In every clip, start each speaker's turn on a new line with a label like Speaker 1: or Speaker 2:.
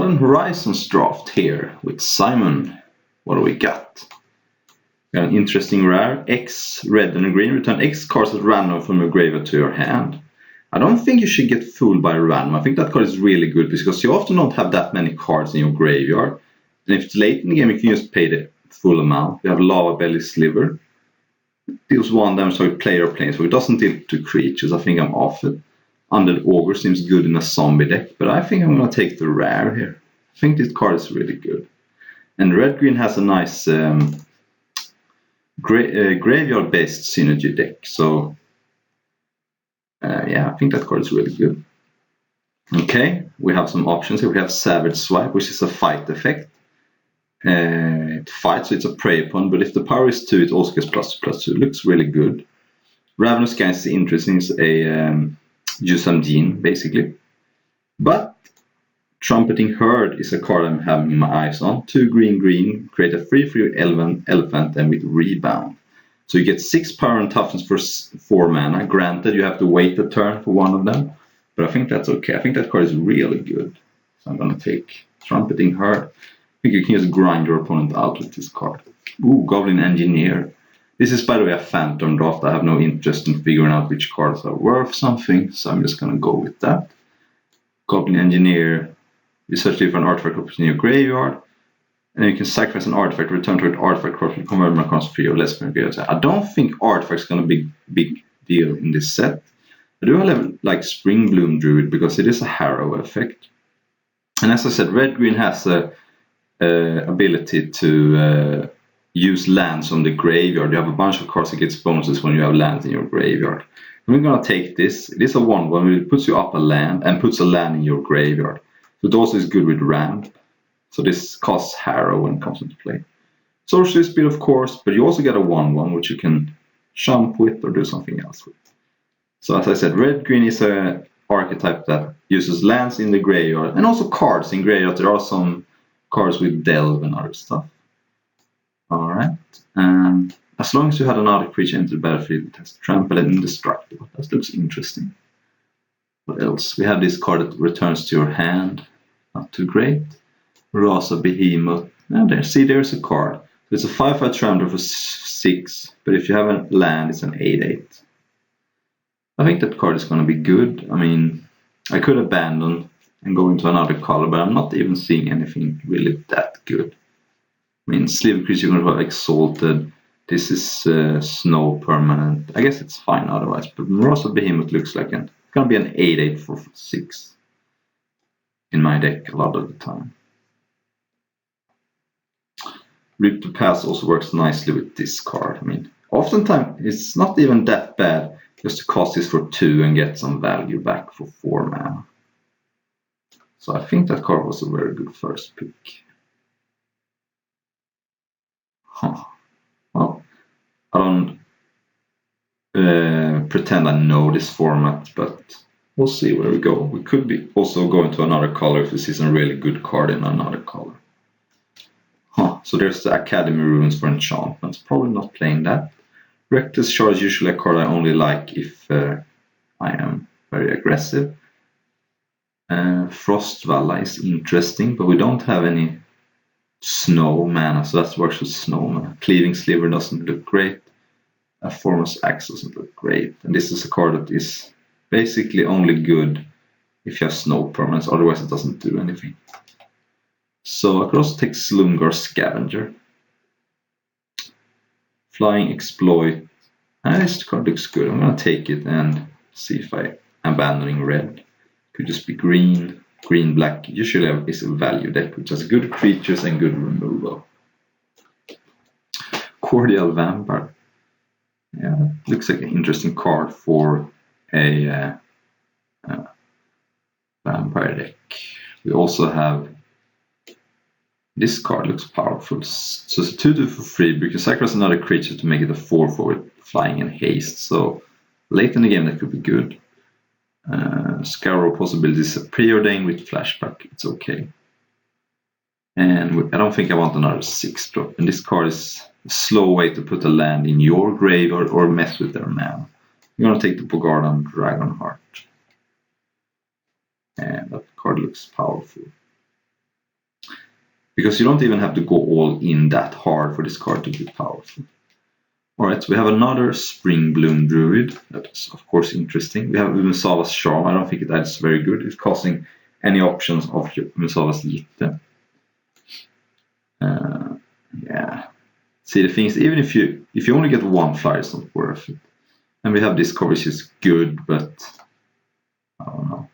Speaker 1: an Horizons draft here with Simon. What do we got? We got an interesting rare. X, red and green. Return X cards at random from your graveyard to your hand. I don't think you should get fooled by random. I think that card is really good because you often don't have that many cards in your graveyard. And if it's late in the game, you can just pay the full amount. We have Lava Belly Sliver. Deals 1 damage to a player or planeswalker. It doesn't deal to creatures. I think I'm off it. Undead Ogre seems good in a zombie deck, but I think I'm going to take the rare here. I think this card is really good. And red-green has a nice graveyard-based synergy deck. So, yeah, I think that card is really good. Okay, we have some options here. We have Savage Swipe, which is a fight effect. It fights, so it's a prey upon, but if the power is 2, it also gets +2/+2. It looks really good. Ravenous Sky is interesting. It's a Jusam Gene, basically. But Trumpeting Herd is a card I'm having my eyes on. 2 green, create a 3/3 elephant and with rebound. So you get 6 power and toughness for 4 mana. Granted, you have to wait a turn for one of them, but I think that's okay. I think that card is really good. So I'm going to take Trumpeting Herd. I think you can just grind your opponent out with this card. Ooh, Goblin Engineer. This is, by the way, a Phantom draft. I have no interest in figuring out which cards are worth something, so I'm just going to go with that. Goblin Engineer. You search different artifact copies in your graveyard, and you can sacrifice an artifact, return to an artifact copy, convert them across 3 or less from your graveyard. I don't think artifacts are going to be a big deal in this set. I do have like Spring Bloom Druid because it is a Harrow effect. And as I said, red-green has a ability to use lands on the graveyard. You have a bunch of cards that gets bonuses when you have lands in your graveyard. And we're going to take this. It is a 1/1. It puts you up a land and puts a land in your graveyard. So it also is good with ramp. So this costs Harrow when it comes into play. Sorcery Speed, of course, but you also get a 1/1 which you can jump with or do something else with. So as I said, red-green is an archetype that uses lands in the graveyard and also cards in graveyard. There are some cards with delve and other stuff. Alright. As long as you had another creature into the battlefield, it has trample and indestructible. That looks interesting. What else? We have this card that returns to your hand. Not too great. Rasa Behemoth. There's a card. So it's a 5/5 trample for 6, but if you have a land, it's an 8/8. I think that card is going to be good. I mean, I could abandon and go into another color, but I'm not even seeing anything really that good. I mean, Sliver Creature, you're going to have Exalted. This is Snow permanent. I guess it's fine otherwise, but Rasa Behemoth looks like it's going to be an 8/8 for 6 in my deck a lot of the time. Rip to Pass also works nicely with this card. I mean, oftentimes it's not even that bad just to cost this for 2 and get some value back for 4 mana. So I think that card was a very good first pick. Well, I don't pretend I know this format, but we'll see where we go. We could be also go into another color if we see some really good card in another color. So there's the Academy Runes for enchantments. Probably not playing that. Reckless Charge is usually a card I only like if I am very aggressive. Frostvala is interesting, but we don't have any snow mana, so that works with snow mana. Cleaving Sliver doesn't look great. A Formless Axe doesn't look great. And this is a card that is basically only good if you have snow permanents, otherwise it doesn't do anything. So I could also take Slumgar Scavenger. Flying Exploit. This card looks good. I'm going to take it and see if I'm abandoning red. Could just be green, black. Usually is a value deck which has good creatures and good removal. Cordial Vampire. Yeah, looks like an interesting card for a vampire deck. We also have this card. Looks powerful. So it's a 2/2 for free, but you can sacrifice another creature to make it a 4/4 with flying and haste. So late in the game that could be good. Scarrow Possibilities is a preordained with flashback. It's okay. And I don't think I want another 6-drop. And this card is a slow way to put a land in your grave or mess with their mana. I'm going to take the Bogardan Dragonheart. And that card looks powerful. because you don't even have to go all in that hard for this card to be powerful. Alright, so we have another Spring Bloom Druid. That is, of course, interesting. We have Umezawa's Charm. I don't think that's very good. It's causing any options of Umezawa's Yitte. Yeah. See, the thing is, even if you only get one flyer, it's not worth it. And we have this card, which is good, but I don't know.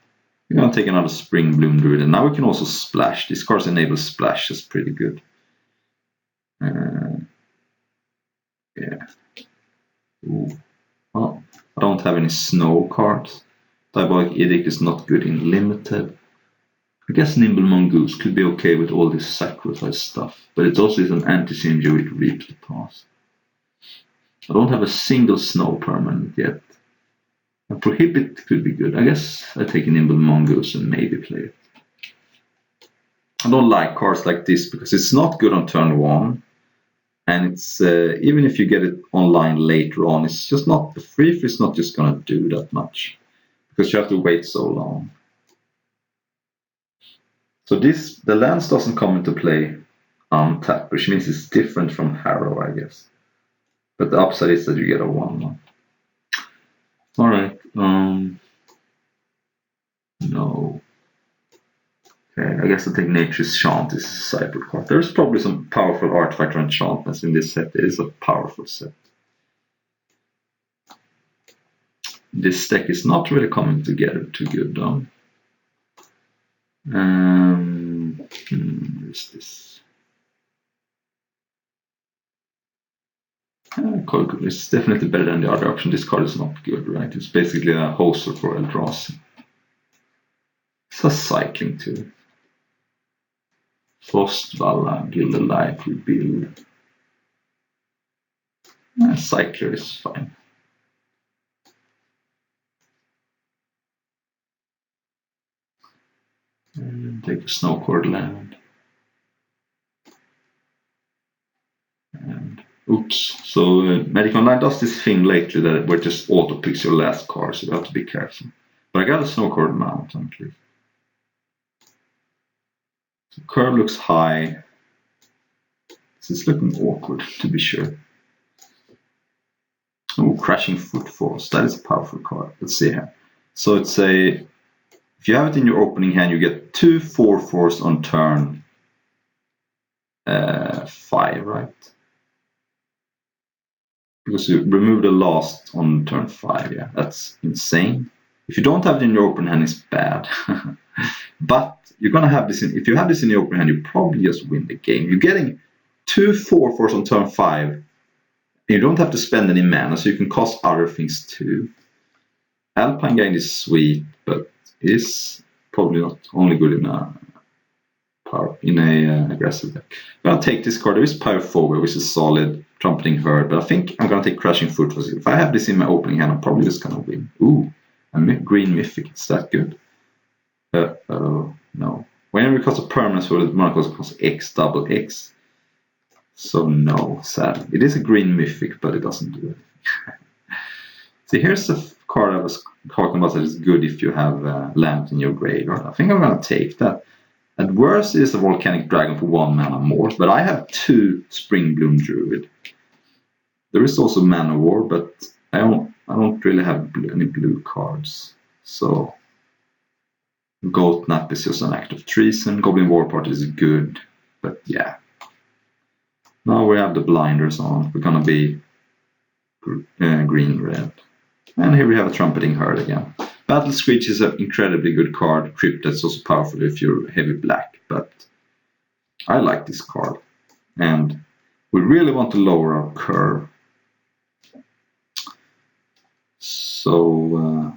Speaker 1: We're gonna take another Spring Bloom Druid, and now we can also splash. This card enables splash. That's pretty good. Yeah. Ooh. Well, I don't have any snow cards. Diabolic Edict is not good in limited. I guess Nimble Mongoose could be okay with all this sacrifice stuff, but it also is an anti-synergy with Reap the Past. I don't have a single snow permanent yet. A Prohibit could be good. I guess I take a Nimble Mongoose and maybe play it. I don't like cards like this because it's not good on turn 1. And it's even if you get it online later on, it's just not, the free is not just gonna do that much because you have to wait so long. So the lands doesn't come into play untapped, which means it's different from Harrow, I guess. But the upside is that you get a 1/1. Alright, no. Okay, I guess I take Nature's Chant is a sideboard card. There's probably some powerful Artifact or enchantments in this set. It is a powerful set. This deck is not really coming together too good though. Where's this? It's definitely better than the other option. This card is not good, right? It's basically a hoster for Eldrazi. It's a cycling too. Frostvala, Gilded Light, Rebuild. Cycler is fine. And take a Snowcord land. And oops. So Magic Online does this thing lately that where it just auto picks your last card, so you have to be careful. But I got a Snowcord mount at least. So curve looks high. This is looking awkward to be sure. Oh, Crashing Footfalls. That is a powerful card. Let's see here. So it's a, if you have it in your opening hand, you get 2 4/4s on turn 5, right? Because you remove the last on turn 5. Yeah, that's insane. If you don't have it in your open hand, it's bad. But you're gonna have this in, if you have this in your open hand, you probably just win the game. You're getting 2 4/4s on turn 5. You don't have to spend any mana, so you can cost other things too. Alpine Gang is sweet, but is probably not only good in a aggressive deck. I'm gonna take this card. There is Pyrophobia, which is solid. Trumpeting Herd, but I think I'm gonna take Crashing Footfalls. If I have this in my opening hand, I'm probably just gonna win. Ooh, a green Mythic. Is that good? No. Whenever it costs a permanent, so the mana costs X, double X. So no, sadly. It is a green Mythic, but it doesn't do it. See, here's the card I was talking about that is good if you have land in your graveyard. I think I'm gonna take that. At worst, it is a Volcanic Dragon for 1 mana more, but I have 2 Spring Bloom Druid. There is also Mana War, but I don't really have any blue cards. So Goat Nap is just an act of treason. Goblin War Party is good, but yeah. Now we have the blinders on. We're gonna be green-red. And here we have a Trumpeting Herd again. Battle Screech is an incredibly good card. Cryptid's also powerful if you're heavy black, but I like this card. And we really want to lower our curve. So,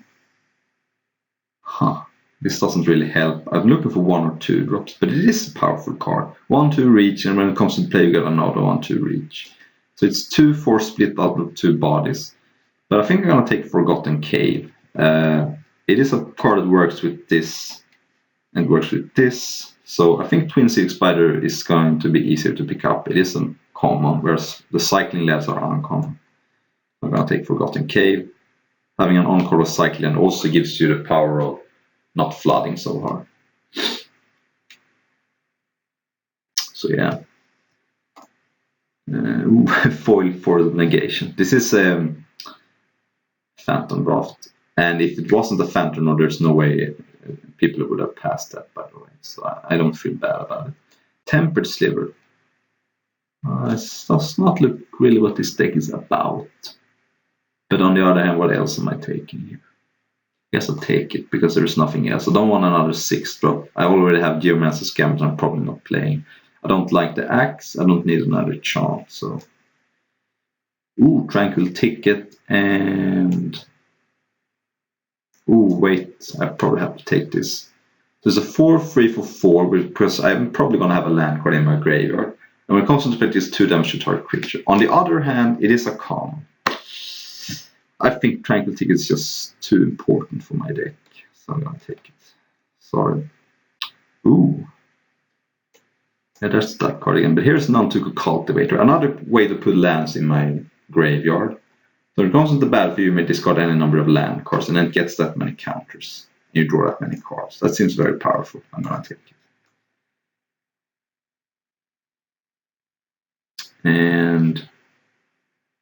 Speaker 1: this doesn't really help. I'm looking for 1 or 2 drops, but it is a powerful card. 1/2 reach, and when it comes to play, you get another 1/2 reach. So it's 2/4 split out of 2 bodies. But I think I'm gonna take Forgotten Cave. It is a card that works with this and works with this. So I think Twin Silk Spider is going to be easier to pick up. It is uncommon, whereas the Cycling Labs are uncommon. I'm gonna take Forgotten Cave. Having an on-card of Cycling also gives you the power of not flooding so hard. So yeah. Foil for the negation. This is Phantom Draft, and if it wasn't a Phantom, no, there's no way people would have passed that, by the way. So I don't feel bad about it. Tempered Sliver. It does not look really what this deck is about. But on the other hand, what else am I taking here? I guess I'll take it because there's nothing else. I don't want another 6-drop. I already have Geomancer's Gambit. I'm probably not playing. I don't like the axe. I don't need another chant. So, Tranquil Ticket and wait. I probably have to take this. There's a 4/3 for 4 because I'm probably gonna have a land card in my graveyard. And when it comes to play, this 2 damage to target creature. On the other hand, it is a common. I think Tranquil Ticket is just too important for my deck, so I'm gonna take it. Sorry. Yeah, that's that card again. But here's Nantuko Cultivator. Another way to put lands in my graveyard. So when it comes to the battlefield, you may discard any number of land cards, and then it gets that many counters. You draw that many cards. That seems very powerful. I'm gonna take it. And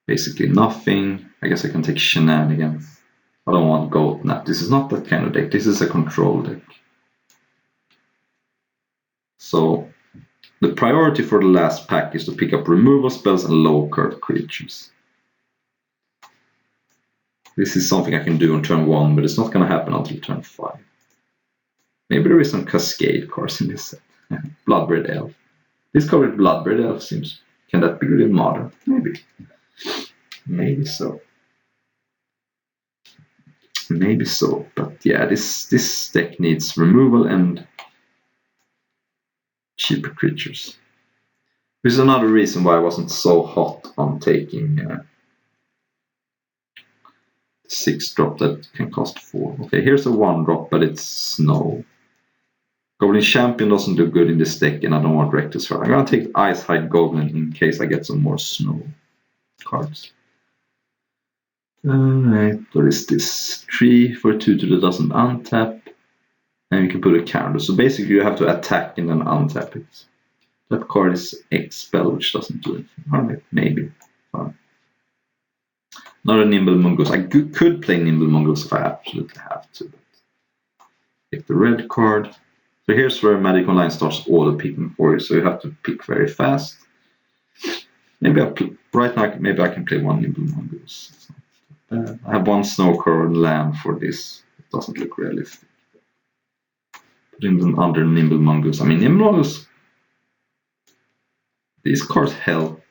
Speaker 1: basically nothing. I guess I can take Shenanigan. I don't want Goat Nap. This is not that kind of deck. This is a control deck. So the priority for the last pack is to pick up removal spells and low curve creatures. This is something I can do on turn 1, but it's not going to happen until turn 5. Maybe there is some Cascade cards in this set. Bloodbraid Elf. This card with Bloodbraid Elf seems... Can that be good in Modern? Maybe. Maybe so. Maybe so. But yeah, this deck needs removal and cheaper creatures. Which is another reason why I wasn't so hot on taking 6-drop that can cost 4. Okay, here's a 1-drop, but it's Snow. Goblin Champion doesn't do good in this deck, and I don't want Reckless Heart. I'm gonna take Icehide Goblin in case I get some more Snow cards. Alright, what is this? 3 for 2 to the doesn't untap. And you can put a counter. So basically you have to attack and then untap it. That card is Expel, which doesn't do anything. Alright, maybe. Fine. Not a Nimble Mongoose. I could play Nimble Mongoose if I absolutely have to. Take the red card. So here's where Magic Online starts auto picking for you. So you have to pick very fast. Maybe right now maybe I can play 1 Nimble Mongoose. I have 1 Snow Curled Lamb for this. It doesn't look realistic. Put in another Nimble Mongoose. I mean, Nimble Mongoose. These cards help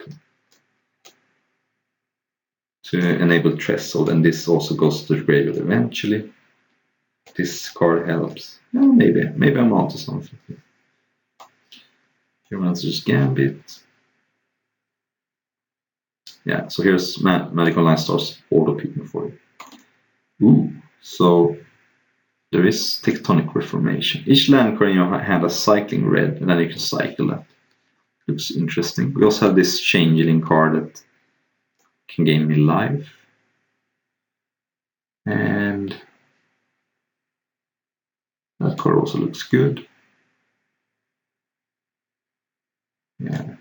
Speaker 1: to enable Threshold, and this also goes to the graveyard eventually. This card helps. Well, maybe I'm onto something. Geomancer's Gambit. Yeah, so here's Magic Online starts auto picking for you. So there is Tectonic Reformation. Each land card in your hand has cycling red, and then you can cycle that. Looks interesting. We also have this Changeling card that can gain me life. And that card also looks good. Yeah.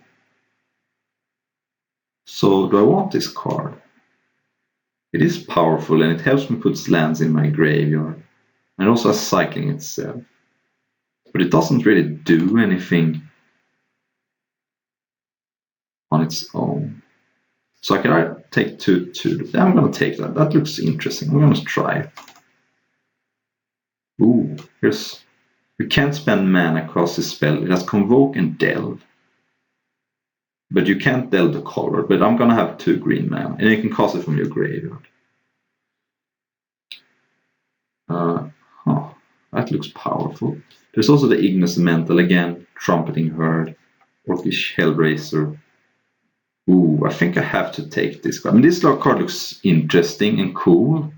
Speaker 1: So do I want this card? It is powerful and it helps me put lands in my graveyard. And also has cycling itself. But it doesn't really do anything on its own. So I can take 2. I'm going to take that. That looks interesting. I'm going to try. Here's... You can't spend mana across this spell. It has Convoke and Delve. But you can't delve the color. But I'm going to have 2 green mana. And you can cast it from your graveyard. That looks powerful. There's also the Ignis Mental again. Trumpeting Herd. Orcish Hellraiser. I think I have to take this card. I mean, this card looks interesting and cool.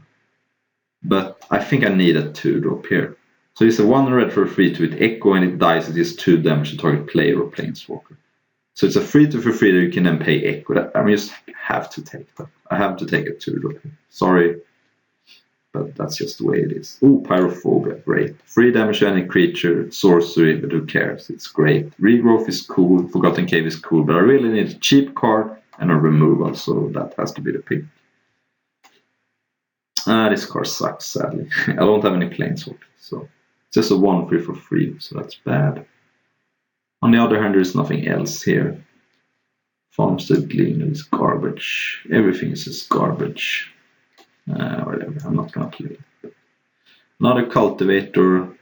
Speaker 1: But I think I need a 2-drop here. So it's a 1 red for a 3/2 with Echo, and it dies. It is 2 damage to target player or planeswalker. So it's a 3/2 for 3 that you can then pay Echo. I just have to take that. I have to take a 2-drop. Sorry. but that's just the way it is. Ooh, Pyrophobia, great. 3 damage to any creature, sorcery, but who cares? It's great. Regrowth is cool, Forgotten Cave is cool, but I really need a cheap card and a removal, so that has to be the pick. This card sucks, sadly. I don't have any Planeswalkers, so it's just a 1/3 for free, so that's bad. On the other hand, there is nothing else here. Farmstead Gleaner is garbage. Everything is just garbage. Whatever, I'm not gonna play. Another Cultivator.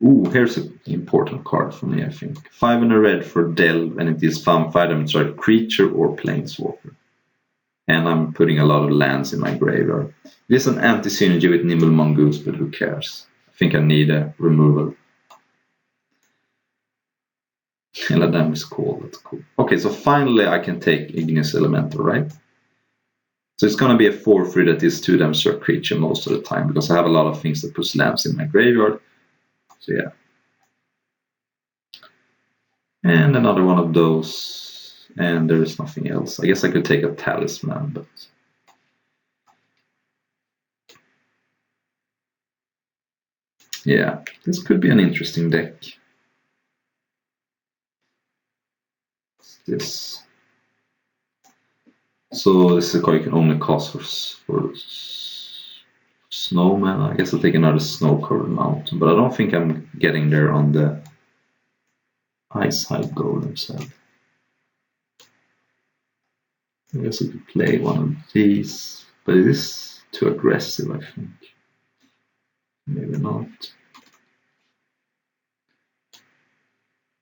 Speaker 1: Ooh, here's an important card for me, I think. 5 and a red for Delve, and it is found 5 damage to a creature or Planeswalker. And I'm putting a lot of lands in my graveyard. It is an anti-synergy with Nimble Mongoose, but who cares? I think I need a removal. Eladam is cool, that's cool. Okay, so finally I can take Igneous Elemental, right? So it's gonna be a 4/3 that is 2 damage to a creature most of the time, because I have a lot of things that puts lands in my graveyard. So yeah. And another one of those, and there is nothing else. I guess I could take a Talisman, but yeah, this could be an interesting deck. This. So this is a card you can only cast for Snowman. I guess I'll take another snow-covered mountain, but I don't think I'm getting there on the Icehide Golem side. I guess I could play one of these, but it is too aggressive, I think. Maybe not.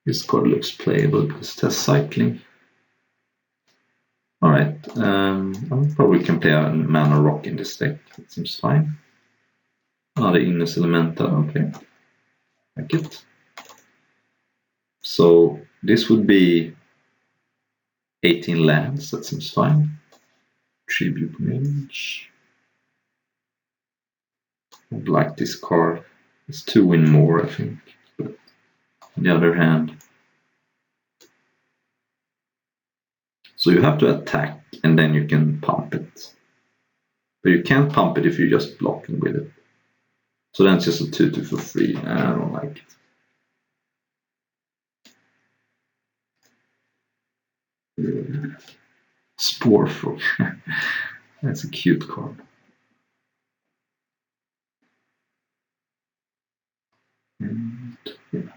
Speaker 1: This card looks playable because it has cycling. Alright, I probably can play a Mana Rock in this deck. That seems fine. Another Igneous Elemental, okay. Like it. So this would be 18 lands, that seems fine. Tribute Mage. I'd like this card. It's 2 win more, I think. But on the other hand, so you have to attack and then you can pump it. But you can't pump it if you're just blocking with it. So then it's just a 2/2 for free. I don't like it. Sporeful. That's a cute card. And, yeah.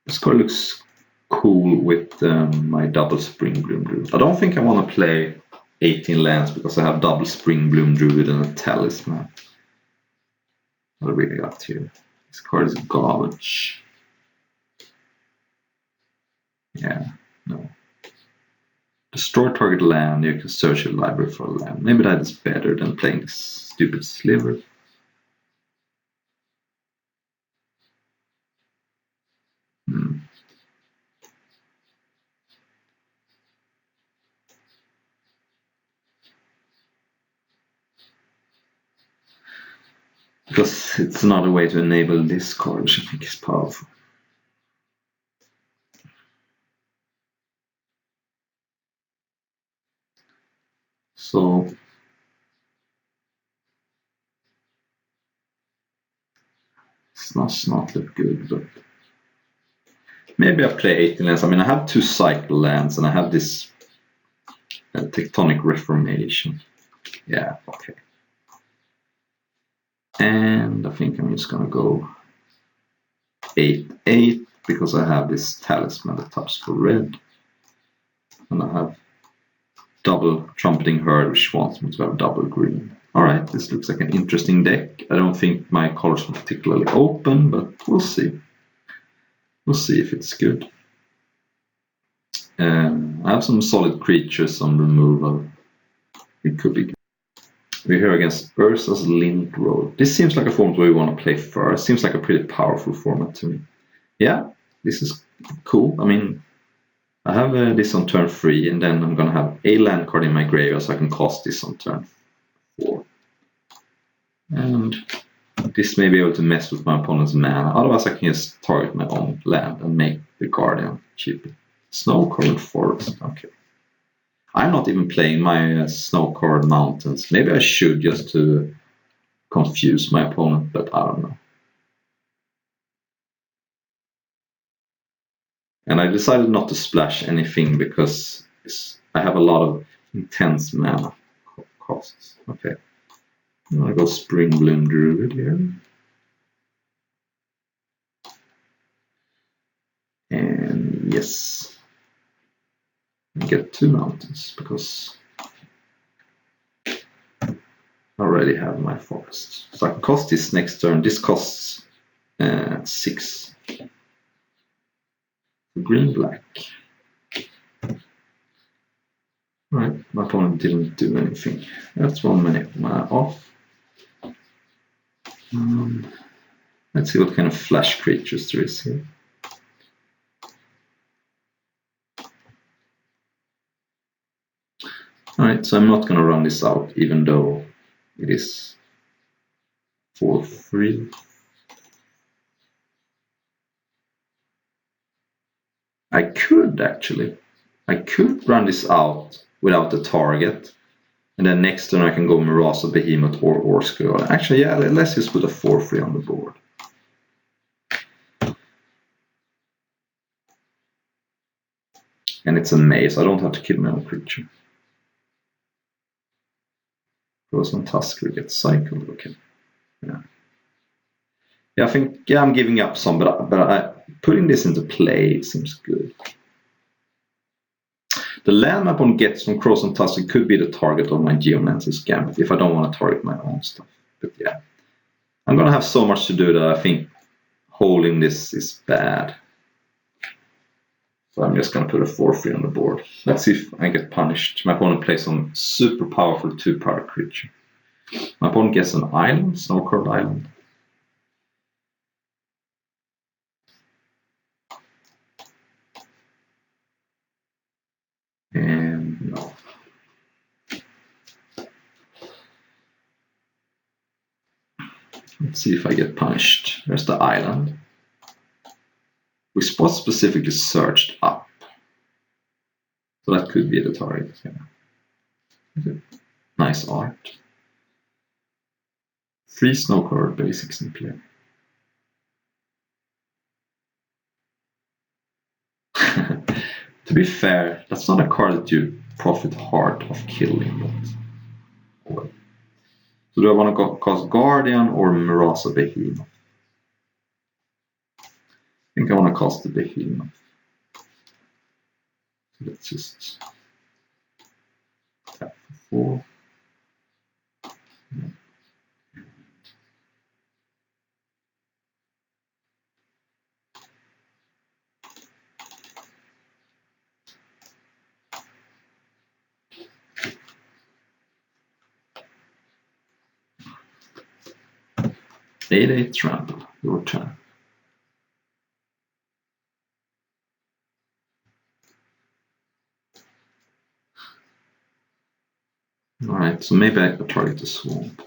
Speaker 1: This card looks cool with my double Spring Bloom Druid. I don't think I want to play 18 lands because I have double Spring Bloom Druid and a Talisman. What do we got here? This card is garbage. Yeah, no. Destroy target land, you can search your library for a land. Maybe that is better than playing this stupid Sliver. Because it's another way to enable this card, which I think is powerful. So it's not look good, but maybe I play 18 lands. I mean, I have 2 cycle lands and I have this Tectonic Reformation. Yeah, okay. And I think I'm just gonna go 8/8 because I have this Talisman that taps for red. And I have double Trumpeting Herd, which wants me to have double green. Alright, this looks like an interesting deck. I don't think my colors are particularly open, but we'll see. We'll see if it's good. I have some solid creatures on removal. It could be good. We're here against Urza's Link Road. This seems like a format where we want to play first. Seems like a pretty powerful format to me. Yeah, this is cool. I mean, I have this on turn 3, and then I'm gonna have a land card in my graveyard, so I can cast this on turn 4. And This may be able to mess with my opponent's mana. Otherwise, I can just target my own land and make the Guardian cheaper. Snow-covered forest. Okay. I'm not even playing my snow-covered mountains. Maybe I should just to confuse my opponent, but I don't know. And I decided not to splash anything because I have a lot of intense mana costs. Okay. I'm gonna go Spring Bloom Druid here. And yes. Get 2 mountains because I already have my forest. So I can cost this next turn. This costs 6. Green black. Right, my opponent didn't do anything. That's 1 mana off. Let's see what kind of flash creatures there is here. Alright, so I'm not gonna run this out even though it is for free. I could actually. I could run this out without the target. And then next turn I can go Murasa Behemoth or Orskirl. Actually, yeah, let's just put a 4/3 on the board. And it's a maze, I don't have to kill my own creature. Frozen Tusker gets cycled, okay. Yeah. Yeah, I think, yeah, I'm giving up some, but putting this into play seems good. The land my opponent gets from Crows and Tusker could be the target of my Geomancer's Gambit if I don't want to target my own stuff. But yeah, I'm gonna have so much to do that I think holding this is bad. So I'm just gonna put a 4/3 on the board. Let's see if I get punished. My opponent plays some super powerful 2-power creature. My opponent gets an island, Snow-covered island. And no. Let's see if I get punished. There's the island. We spot specifically searched up. So that could be the target. Yeah. Nice art. 3 snow-covered basics in play. To be fair, that's not a card that you profit hard of killing. But... So do I want to cast Guardian or Murasa Behemoth? I think I want to cast the Behemoth. Let's just tap for 4. Eight trample, your turn. Alright, so maybe I could target the swamp.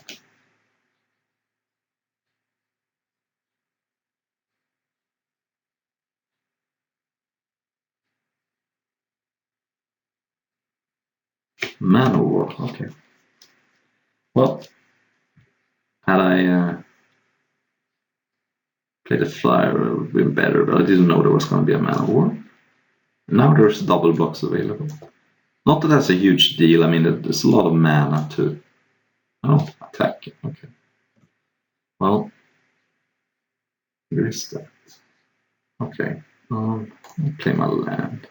Speaker 1: Man-o-war, okay. Well, had I played a flyer, it would have been better, but I didn't know there was going to be a Man-o-war. Now there's double blocks available. Not that that's a huge deal, I mean, there's a lot of mana to attack. Okay. Well, where is that? Okay, I'll play my land.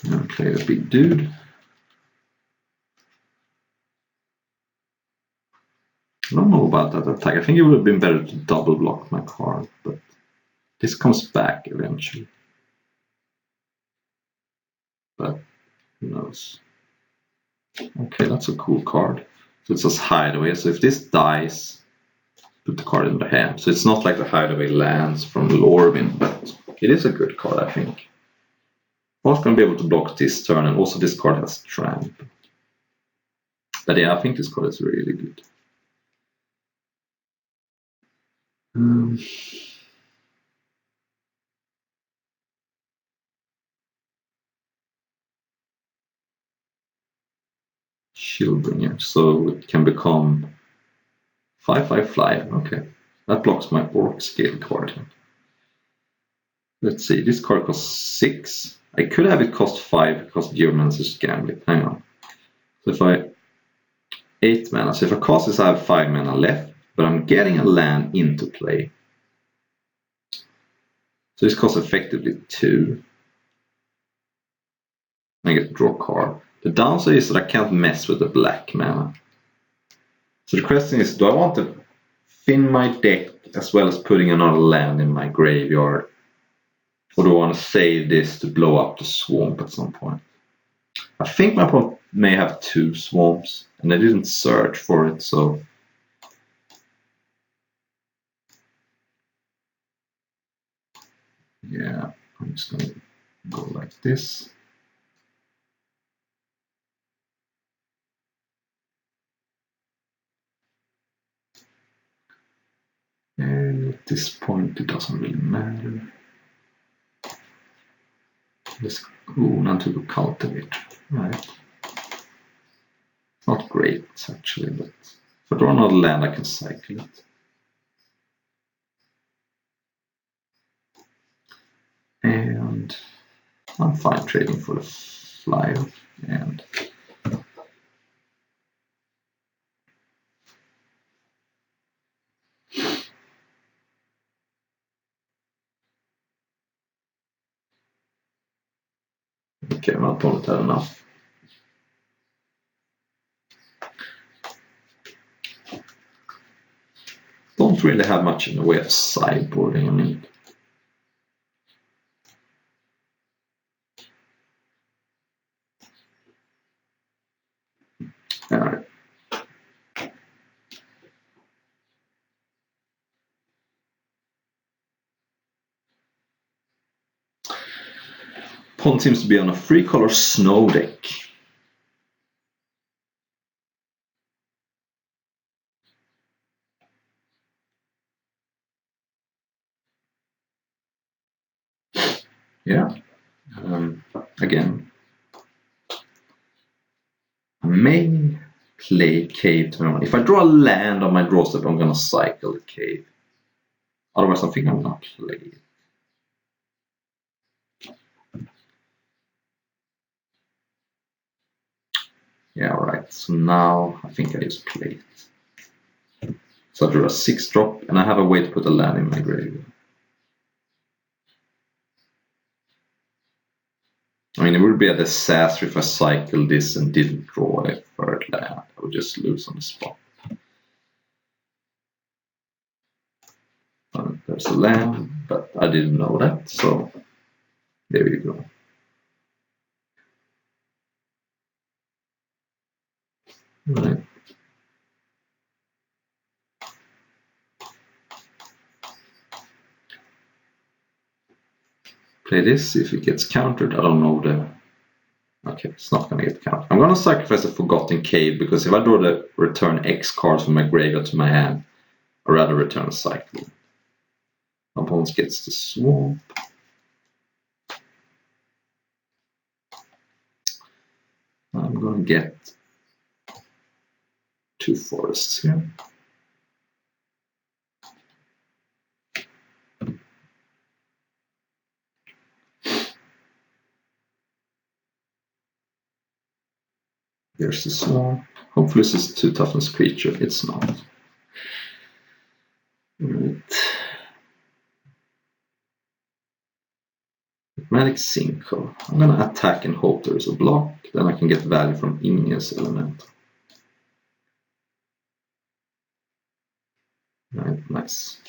Speaker 1: And play the big dude. I don't know about that attack. I think it would have been better to double block my card, but this comes back eventually. But who knows? Okay, that's a cool card. So it's just Hideaway. So if this dies, put the card in the hand. So it's not like the Hideaway Lands from Lorwyn, but it is a good card, I think. Both going to be able to block this turn, and also this card has Tramp. But yeah, I think this card is really good. Shieldbringer, so it can become 5/5 fly. Okay, that blocks my Orc Scale card. Let's see, this card costs 6. I could have it cost 5 because Geomancer's Gambit. Hang on. So if I 8 mana, so if I cast this, I have 5 mana left, but I'm getting a land into play. So this costs effectively 2. I get to draw a card. The downside is that I can't mess with the black mana. So the question is, do I want to thin my deck as well as putting another land in my graveyard? Or do I want to save this to blow up the swamp at some point? I think my opponent may have 2 swamps, and I didn't search for it, so... yeah, I'm just going to go like this. And at this point, it doesn't really matter. Let's go on to the Cultivate. Right. Not great, actually, but if I draw another land, I can cycle it. And I'm fine trading for the flyer. And okay, my opponent had enough. Don't really have much in the way of sideboarding, I mean. Alright. Opponent seems to be on a 3-color snow deck. Yeah. Again, I may play Cave turn 1. If I draw a land on my draw step, I'm gonna cycle the Cave. Otherwise, I think I'm gonna play it. Yeah, alright. So now I think I just play it. So I drew a 6-drop, and I have a way to put a land in my graveyard. I mean, it would be a disaster if I cycled this and didn't draw a 3rd land. I would just lose on the spot. There's a land, but I didn't know that, so there you go. Right. Play this, see if it gets countered. I don't know the... okay, it's not going to get countered. I'm going to sacrifice the Forgotten Cave, because if I draw the return X cards from my graveyard to my hand, I'd rather return a cycle. My opponent gets the swamp. I'm going to get 2 forests here. There's the swamp. Hopefully this is 2 toughness creature. It's not. Right. Magic Sinkhole. I'm going to attack and hope there is a block. Then I can get value from Igneous Element. Right, nice.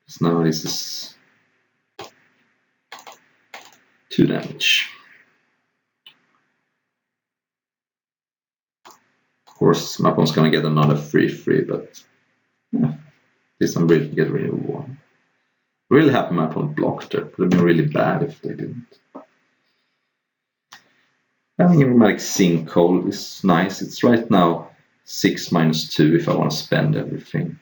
Speaker 1: So now this is 2 damage. Of course, my opponent's going to get another 3/3, but Yeah. This I'm really get rid of one. Really happy my opponent blocked there. Would have been really bad if they didn't. Having Enigmatic Sinkhole is nice. It's right now 6 minus 2 if I want to spend everything.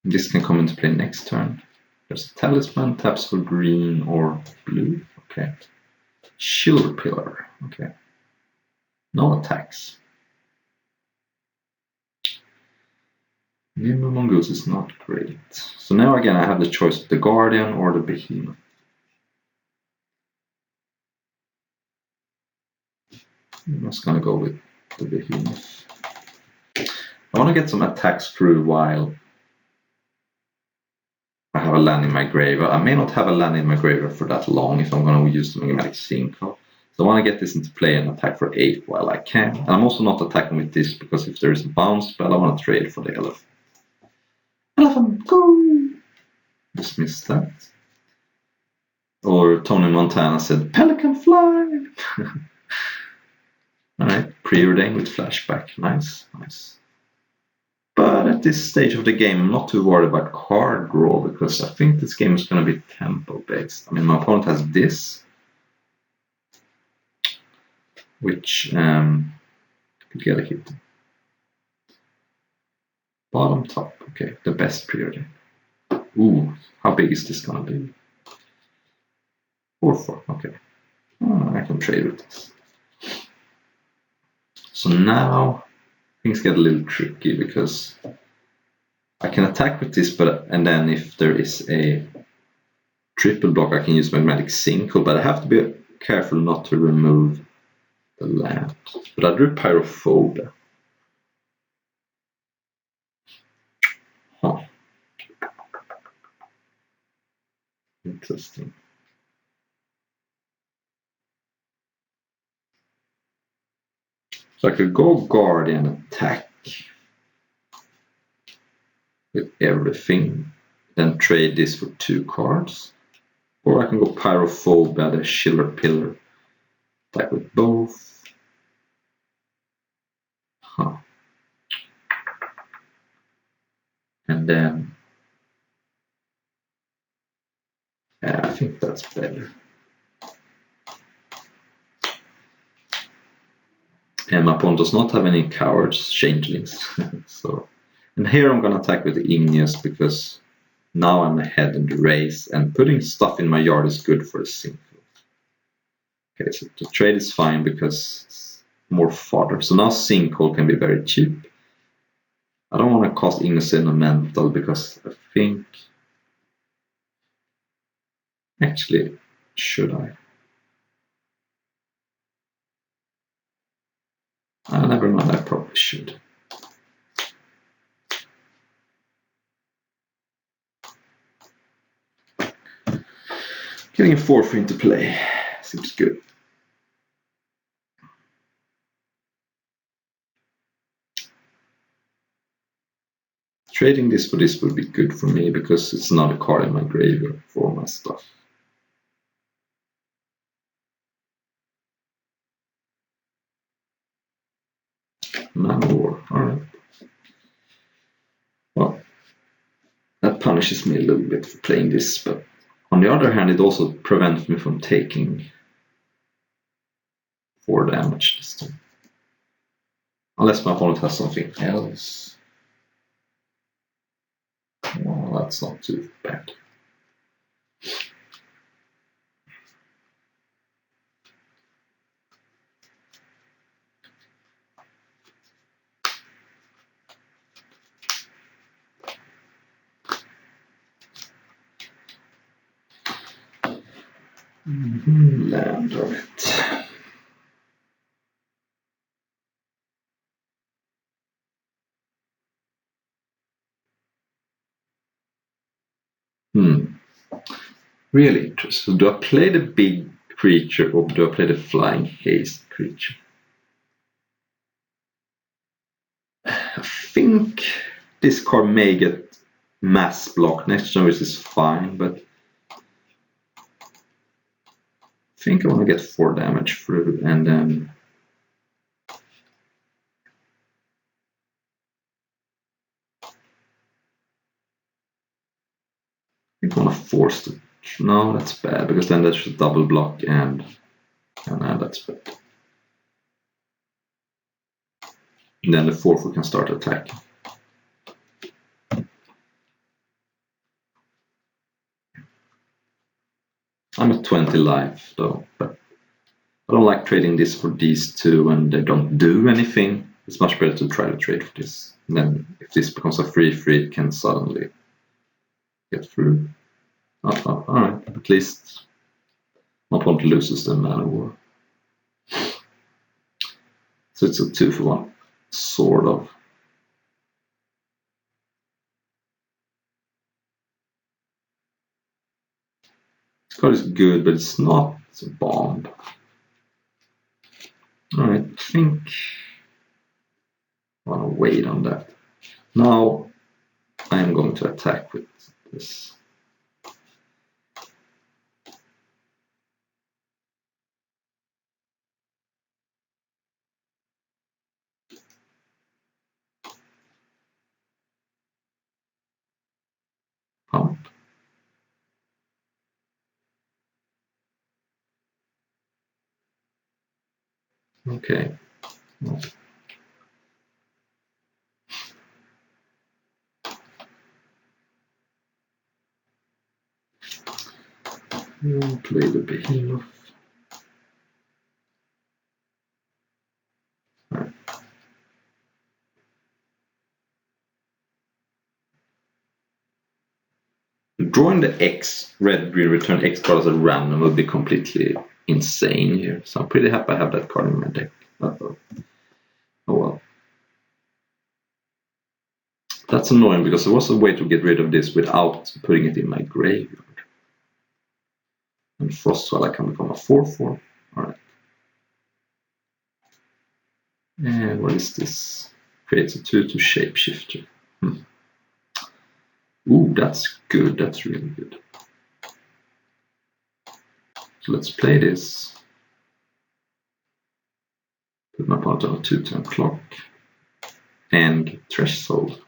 Speaker 1: This can come into play next turn. There's a Talisman, taps for green or blue. Okay. Shield Pillar. Okay. No attacks. Nimble Mongoose is not great. So now again I have the choice of the Guardian or the Behemoth. I'm just gonna go with the Behemoth. I want to get some attacks through while I have a land in my graveyard. I may not have a land in my graveyard for that long if I'm going to use the Enigmatic Sinkhole. So I want to get this into play and attack for 8 while I can. And I'm also not attacking with this because if there is a bounce spell, I want to trade for the elephant. Elephant, go! Dismiss that. Or Tony Montana said, Pelican fly! Alright, preordain with flashback. Nice, nice. But at this stage of the game, I'm not too worried about card draw because I think this game is going to be tempo based. I mean, my opponent has this, which could get a hit. Bottom top, okay, the best preordain. Ooh, how big is this going to be? 4/4, okay. Oh, I can trade with this. So now things get a little tricky because I can attack with this, and then if there is a triple block, I can use Magnetic Sinkhole, but I have to be careful not to remove the land. But I drew Pyrophobia. Huh. Interesting. So I could go Guardian attack with everything, then trade this for 2 cards. Or I can go Pyrophobia, the Shield Pillar, attack with both. Huh. And then I think that's better. And my opponent does not have any cowards, changelings. So, and here I'm gonna attack with the Igneous because now I'm ahead in the race, and putting stuff in my yard is good for a Sinkhole. Okay, so the trade is fine because it's more fodder. So now Sinkhole can be very cheap. I don't want to cost Igneous Elemental because I think... Actually, should I? Never mind, I probably should. Getting a 4 into play seems good. Trading this for this would be good for me because it's not a card in my graveyard for all my stuff. Manowar, alright. Well, that punishes me a little bit for playing this, but on the other hand, it also prevents me from taking 4 damage this time. Unless my opponent has something else. Well, that's not too bad. Land on it. Really interesting. Do I play the big creature or do I play the flying haste creature? I think this card may get mass block next turn, which is fine, but I think I want to get 4 damage through and then think I want to force the... No, that's bad, because then that should double block and that's bad. And then the 4/4 we can start attacking. I'm at 20 life though, but I don't like trading this for these two when they don't do anything. It's much better to try to trade for this. And then if this becomes a 3/3, it can suddenly get through. Alright, at least my opponent loses the mana war. So it's a 2-for-1, sort of. This card is good, but it's not a bomb. Alright, I think I want to wait on that. Now I am going to attack with this. Pump. Okay. Well, we'll play the behemoth. Right. Drawing the X, red-green return X card as a random would be completely insane here. So I'm pretty happy I have that card in my deck. Oh well. That's annoying because there was a way to get rid of this without putting it in my graveyard. And Frostwell I can become a 4/4. Alright. And what is this? Creates a 2/2 shapeshifter. Ooh, that's good. That's really good. So let's play this. Put my opponent on a 2-turn clock. And get Threshold.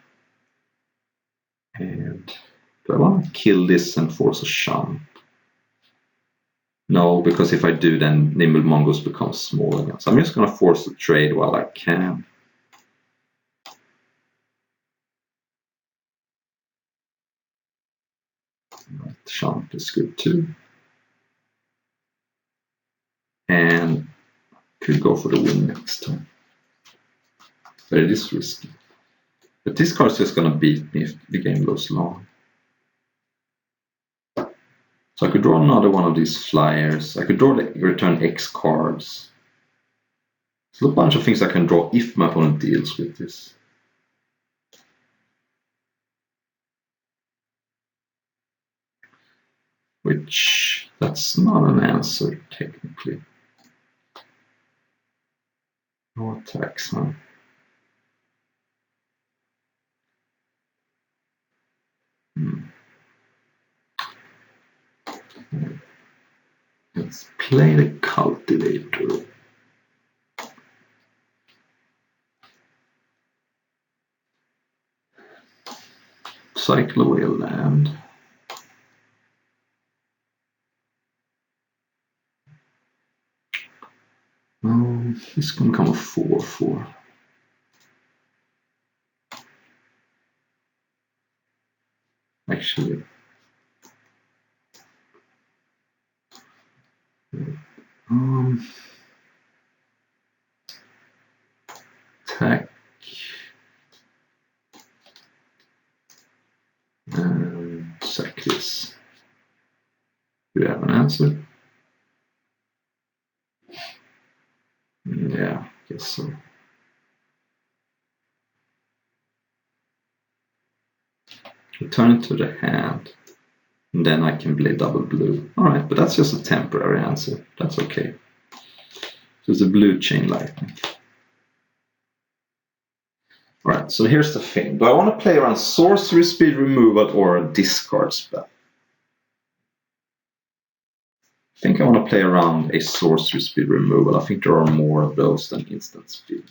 Speaker 1: And do I want to kill this and force a shun? No, because if I do, then Nimble Mongoose becomes small again. So I'm just going to force the trade while I can. Shunt is good too. And could go for the win next time. But it is risky. But this card is just going to beat me if the game goes long. So I could draw another one of these flyers. I could draw the return X cards. There's a bunch of things I can draw if my opponent deals with this. Which, that's not an answer, technically. No attacks, huh? Let's play the Cultivator. Cycle away a land. This can become a 4/4. Actually, attack and sack this. Do you have an answer? Yeah, I guess so. Return it to the hand, and then I can play double blue. Alright, but that's just a temporary answer. That's okay. So it's a blue Chain Lightning. Alright, so here's the thing. Do I want to play around sorcery speed removal or a discard spell? I think I want to play around a sorcery speed removal. I think there are more of those than instant speed.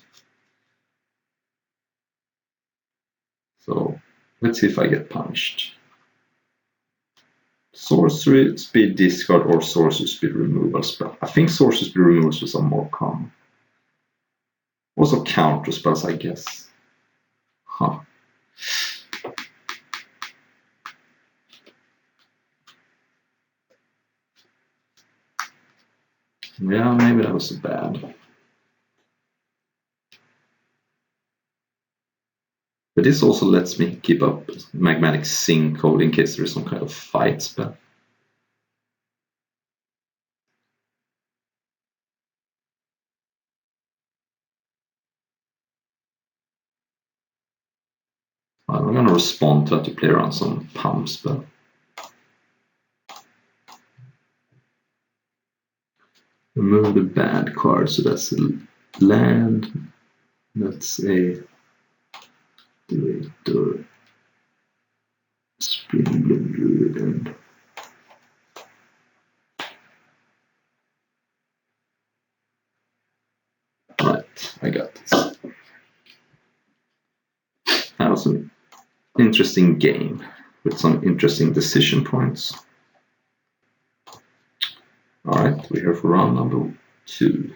Speaker 1: So let's see if I get punished. Sorcery speed discard or sorcery speed removal spell. I think sorcery speed removal spells are more common. Also counter spells, I guess. Huh. Yeah, maybe that was bad. But this also lets me keep up Magmatic Sinkhole in case there is some kind of fight spell. I'm going to respond to that to play around some pump spell. Remove the bad card, so that's a land. That's a Director, Springbloom Druid, and right, I got this. That was an interesting game with some interesting decision points. Alright, we're here for round number 2.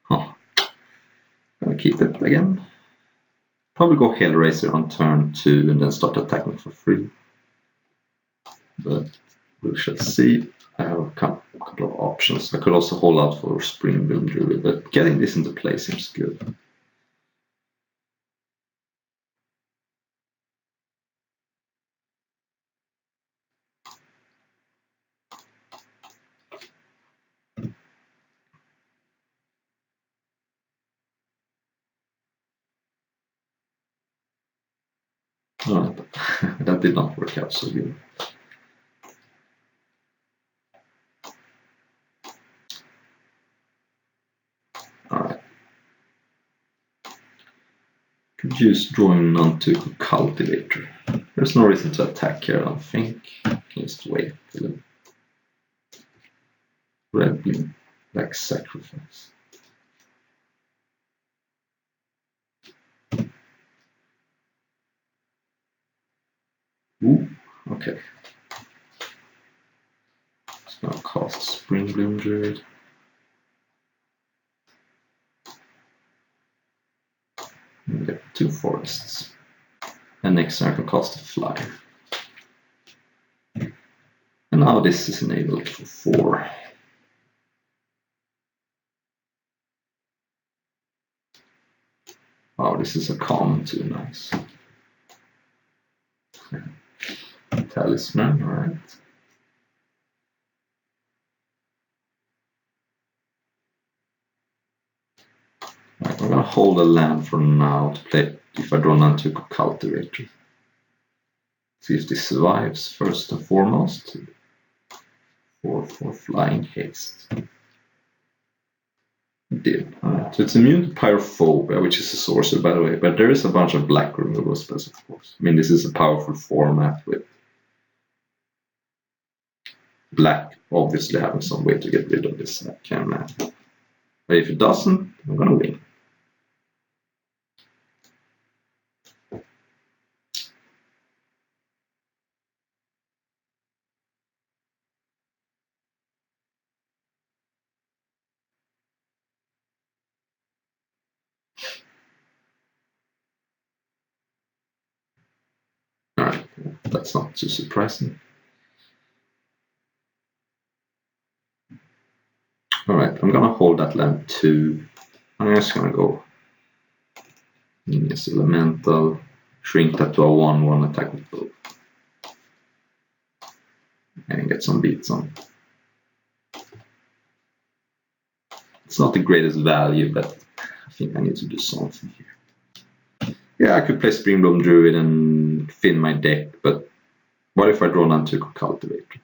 Speaker 1: Gonna keep it again. Probably go Hellraiser on turn 2 and then start attacking for free. But we shall see. I have a couple of options. I could also hold out for Springbloom Druid, but getting this into play seems good. Alright, that did not work out so good. Alright. Could use drawing none to Cultivator. There's no reason to attack here, I don't think. Just wait a little. Red Blue, Black Sacrifice. Ooh, okay. Just gonna cast Springbloom Druid. And get 2 forests. And next turn I can cast a flyer. And now this is enabled for 4. Wow, this is a common too, nice. Talisman, alright. Right, I'm gonna hold a land for now to play if I draw none to Cultivator. See if this survives first and foremost. For flying haste. It did. So it's immune to Pyrophobia, which is a sorcery by the way, but there is a bunch of black removal spells, of course. I mean, this is a powerful format with black obviously having some way to get rid of this can man. But if it doesn't, I'm gonna win. Alright, that's not too surprising. Alright, I'm gonna hold that land too. I'm just gonna go Igneous Elemental, shrink that to a 1/1 attack with both. And get some beats on. It's not the greatest value, but I think I need to do something here. Yeah, I could play Springbloom Druid and thin my deck, but what if I draw none to Cultivator?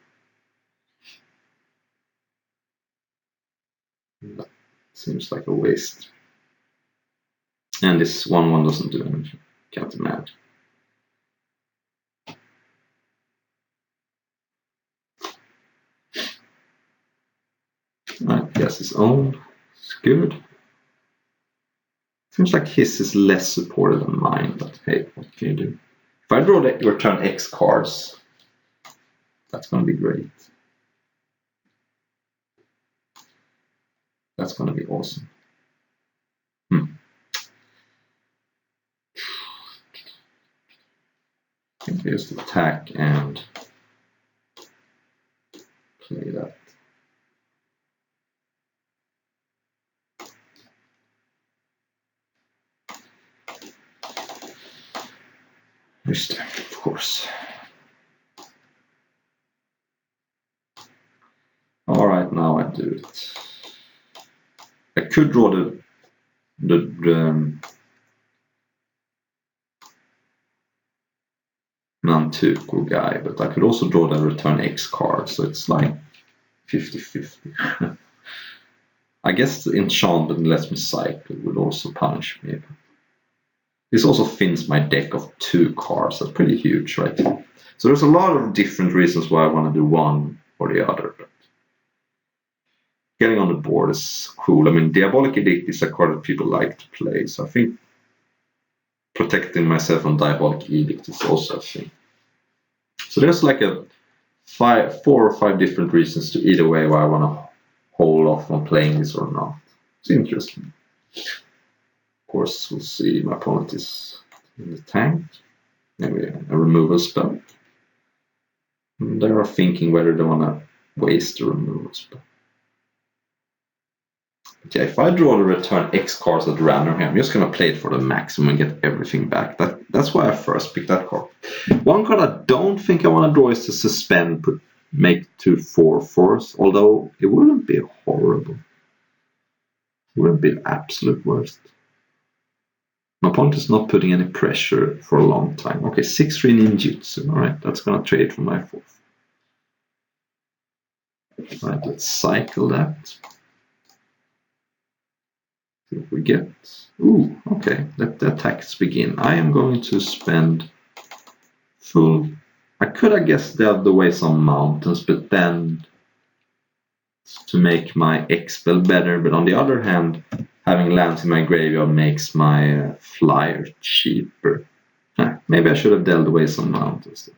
Speaker 1: That seems like a waste. And this 1/1 doesn't do anything. Can't imagine. Alright, guess his own. It's good. Seems like his is less supported than mine, but hey, what can you do? If I draw the return X cards, That's going to be great. That's going to be awesome. I think I just attack and play that. Just, of course. All right, now I do it. I could draw the Nantuko guy, but I could also draw the return X card, so it's like 50-50. I guess the enchantment and lets me cycle would also punish me. This also thins my deck of 2 cards. That's pretty huge, right? So there's a lot of different reasons why I want to do one or the other. But getting on the board is cool. I mean, Diabolic Edict is a card that people like to play, so I think protecting myself from Diabolic Edict is also a thing. So there's like 4 or 5 different reasons to either way why I want to hold off on playing this or not. It's interesting. Of course, we'll see my opponent is in the tank. Maybe a removal spell. And they are thinking whether they want to waste the removal spell. Okay, if I draw the return X cards at random here, I'm just going to play it for the maximum and get everything back. That's why I first picked that card. One card I don't think I want to draw is to suspend, make 2 4/4s, although it wouldn't be horrible. It wouldn't be the absolute worst. My opponent is not putting any pressure for a long time. Okay, 6-3 ninjutsu. Alright, that's going to trade for my 4th. Alright, let's cycle that. See what we get. Ooh, okay, let the attacks begin. I am going to spend full. I could, I guess, delve away some mountains, but then to make my X-spell better. But on the other hand, having lands in my graveyard makes my flyer cheaper. Maybe I should have dealt away some mountains.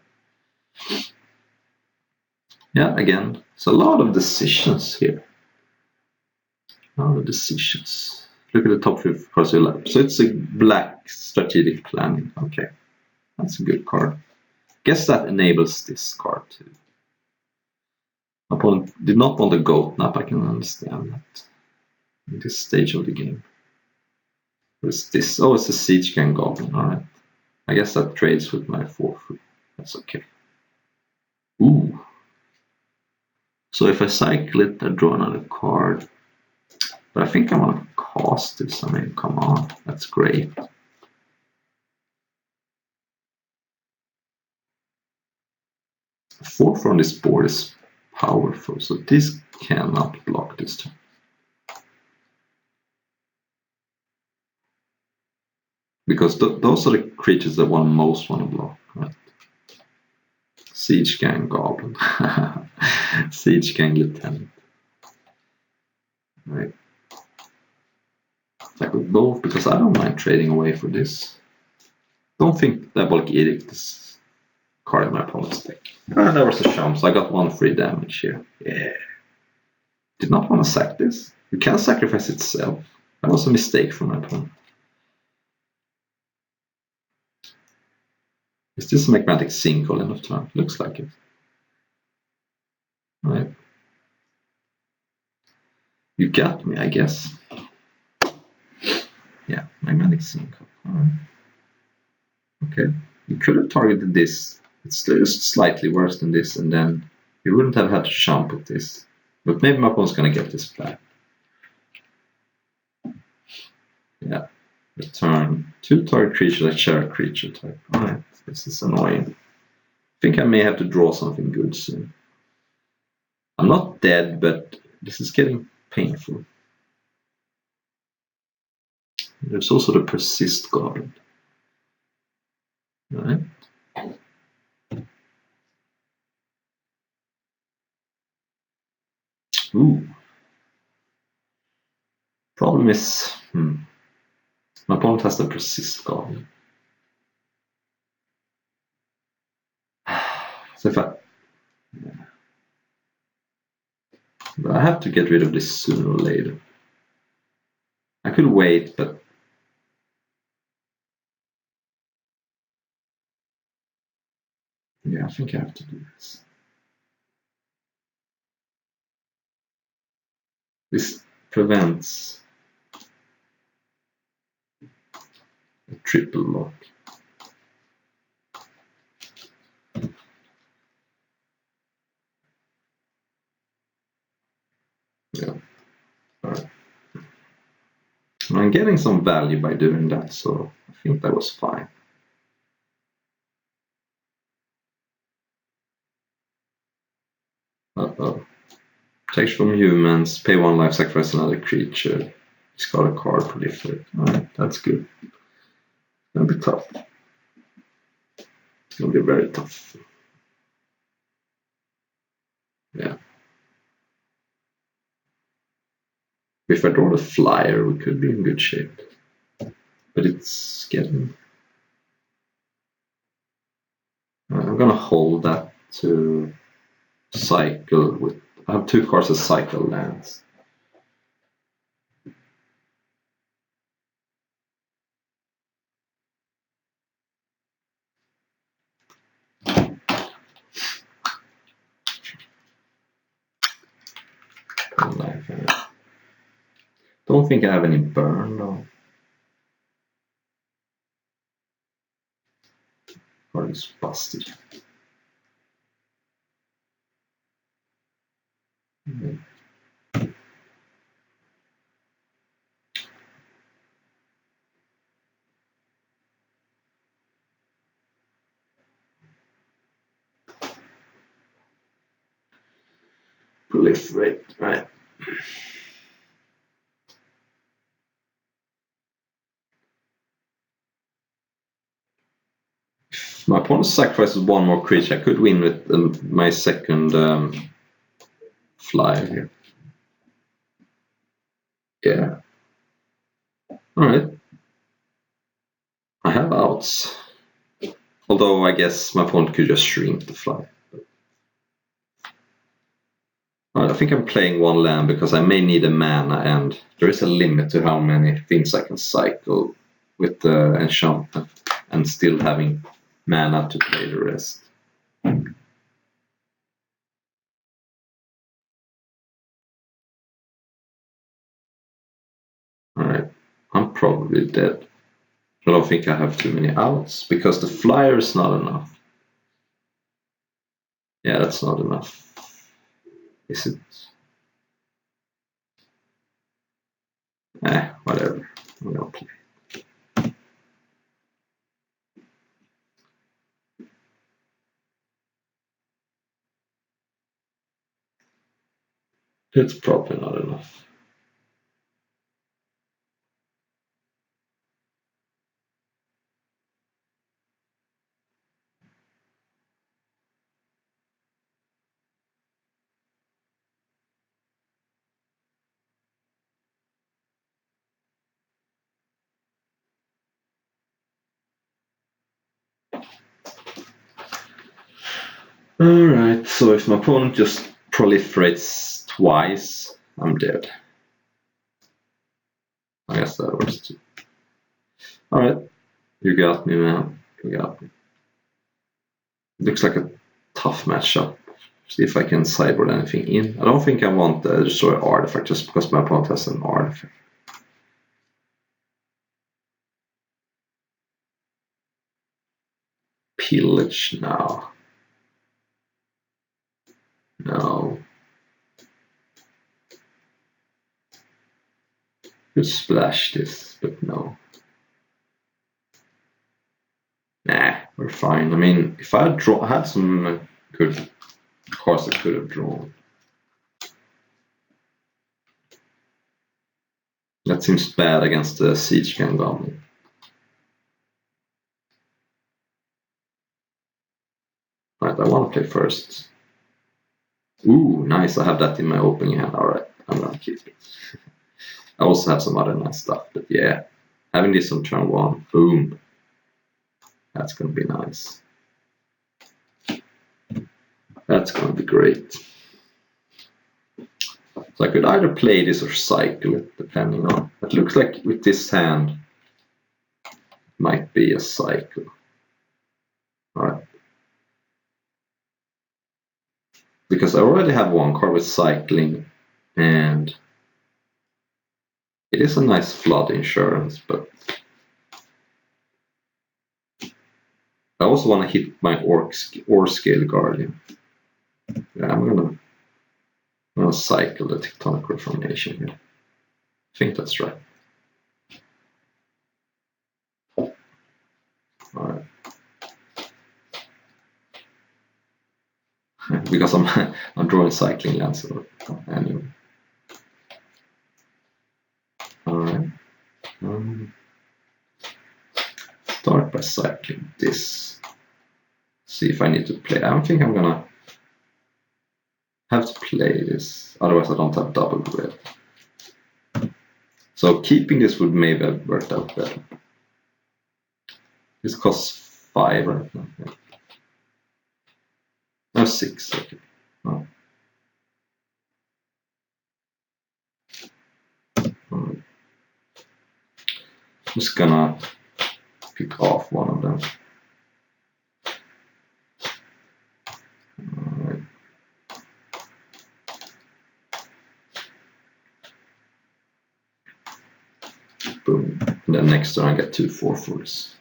Speaker 1: Yeah, again, it's a lot of decisions here. A lot of decisions. Look at the top 5 across your lap. So it's a black strategic planning. Okay, that's a good card. Guess that enables this card too. My opponent did not want a goat nap. I can understand that. In this stage of the game. What is this? Oh, it's a Siege Gang Goblin. Alright. I guess that trades with my 4/4. That's okay. Ooh. So if I cycle it, I draw another card. But I think I want to cast this. I mean, come on. That's great. 4 from this board is powerful, so this cannot block this turn. Because those are the creatures that one most want to block, right? Siege Gang Goblin. Siege Gang Lieutenant. Right. Attack with both, because I don't mind trading away for this. Don't think Diabolic Edict is card in my opponent's deck. And there was a sham, so I got 1 free damage here. Yeah. Did not want to sack this. You can sacrifice itself. That was a mistake from my opponent. Is this a Magmatic Sinkhole end of turn? Looks like it. Right. You got me, I guess. Yeah, Magmatic Sinkhole. Alright. Okay. You could have targeted this. It's just slightly worse than this, and then you wouldn't have had to jump at this. But maybe my opponent's gonna get this back. Yeah. Return 2 target creature that share a creature type. Alright, this is annoying. I think I may have to draw something good soon. I'm not dead, but this is getting painful. There's also the Persist Goblin. Alright. Ooh. Problem is, my opponent has the Persist Goblin. So if I Yeah. But I have to get rid of this sooner or later. I could wait, but yeah, I think I have to do this. This prevents a triple lock. Yeah. All right. I'm getting some value by doing that, so I think that was fine. Uh-oh. Protection from humans, pay 1 life, sacrifice another creature, discard a card, proliferate. Alright, that's good. It's gonna be tough. It's gonna be very tough. Yeah. If I draw the flyer, we could be in good shape. But it's getting... I'm gonna hold that to cycle with... I have 2 cards that cycle lands. Don't think I have any burn though. Card is busted. Proliferate, right. If my opponent sacrifices 1 more creature, I could win with my second flyer here. Yeah. Alright. I have outs. Although I guess my opponent could just shrink the flyer. Alright, I think I'm playing 1 land because I may need a mana, and there is a limit to how many things I can cycle with the enchantment and still having mana to play the rest. Alright, I'm probably dead. I don't think I have too many outs because the flyer is not enough. Yeah, that's not enough. Is it? Whatever. I'm gonna play. It's probably not enough. Alright, so if my opponent just proliferates twice, I'm dead. I guess that works too. Alright, you got me, man. You got me. Looks like a tough matchup. See if I can sideboard anything in. I don't think I want the Destroy Artifact just because my opponent has an artifact. Pillage now. No. Could splash this, but no. Nah, we're fine. I mean, if I had some good cards I could have drawn. That seems bad against the Siege-Gang Goblin. Right, I want to play first. Ooh, nice. I have that in my opening hand. Alright, I'm gonna keep it. I also have some other nice stuff, but yeah. Having this on turn 1, boom. That's gonna be nice. That's going to be great. So I could either play this or cycle it, depending on. It looks like with this hand, it might be a cycle. All right. Because I already have one card with cycling, and it is a nice flood insurance, but I also want to hit my Orscale Guardian. Yeah, I'm gonna cycle the Tectonic Reformation here. I think that's right. Alright. Because I'm drawing cycling lands anyway. Alright. Start by cycling this. See if I need to play. I don't think I'm gonna have to play this, otherwise I don't have double red. So keeping this would maybe have worked out better. This costs 5 right now. Yeah. No, 6. Okay. Oh. I'm just gonna pick off one of them. Alright. Boom. And then next turn I get 2 4/4s.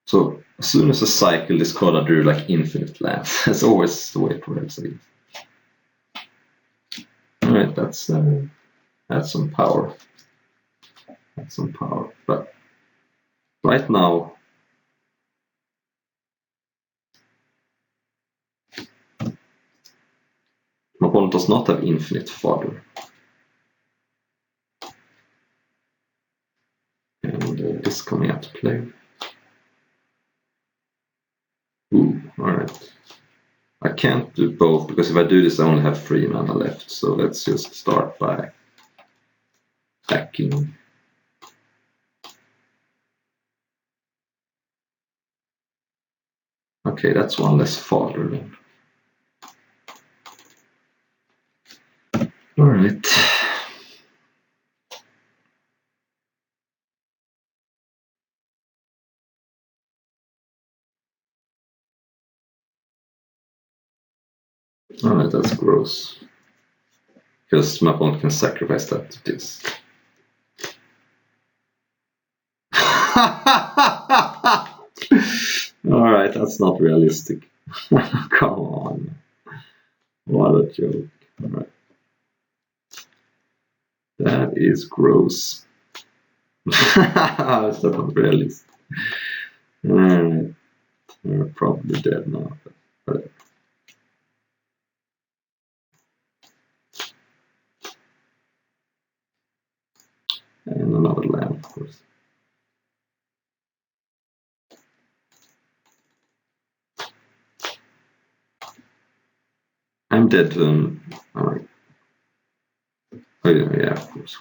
Speaker 1: So as soon as I cycle this card, I drew like infinite lands. That's always the way it works. Alright, that's some power. That's some power. But right now, my opponent does not have infinite fodder. And this coming out to play. Ooh, alright. I can't do both because if I do this I only have 3 mana left, so let's just start by attacking. Okay, that's one less fodder then. Alright. Alright, that's gross. Because my opponent can sacrifice that to this. Alright, that's not realistic. Come on. What a joke. Alright. That is gross. That's not realistic. Alright. They're probably dead now. But and another land, of course. I'm dead to him. Alright. Oh yeah, of course.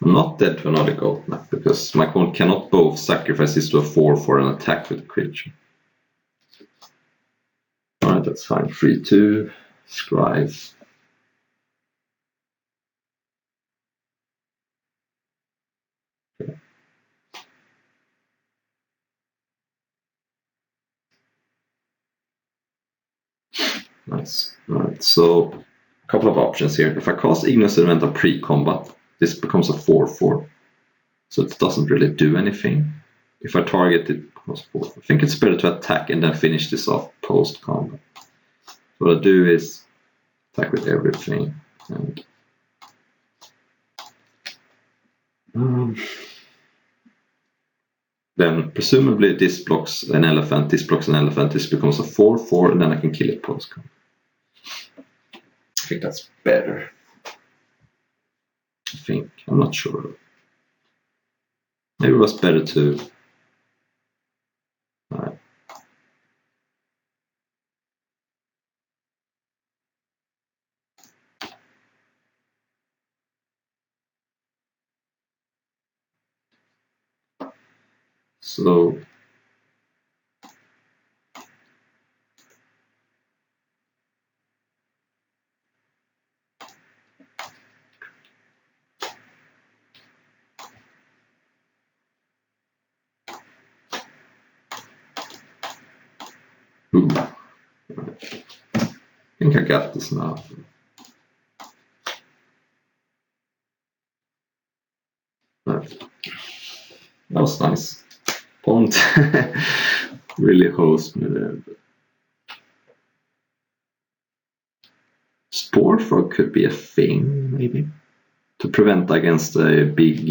Speaker 1: I'm not dead to another goat map because my opponent cannot both sacrifice this to a 4/4 and attack with a creature. Alright, that's fine. 3/2, Scribe. Okay. Nice. Alright, so a couple of options here. If I cast Ignis Elemental pre-combat, this becomes a 4/4. So it doesn't really do anything. If I target it, I think it's better to attack and then finish this off post-combat. So what I do is attack with everything. And then presumably this blocks an elephant, this blocks an elephant, this becomes a 4/4, and then I can kill it post-combat. I think that's better. I think. I'm not sure. Maybe it was better to... So ooh. I think I got this now. That was nice. Don't really host me there. But Spore Frog could be a thing, maybe, to prevent against a big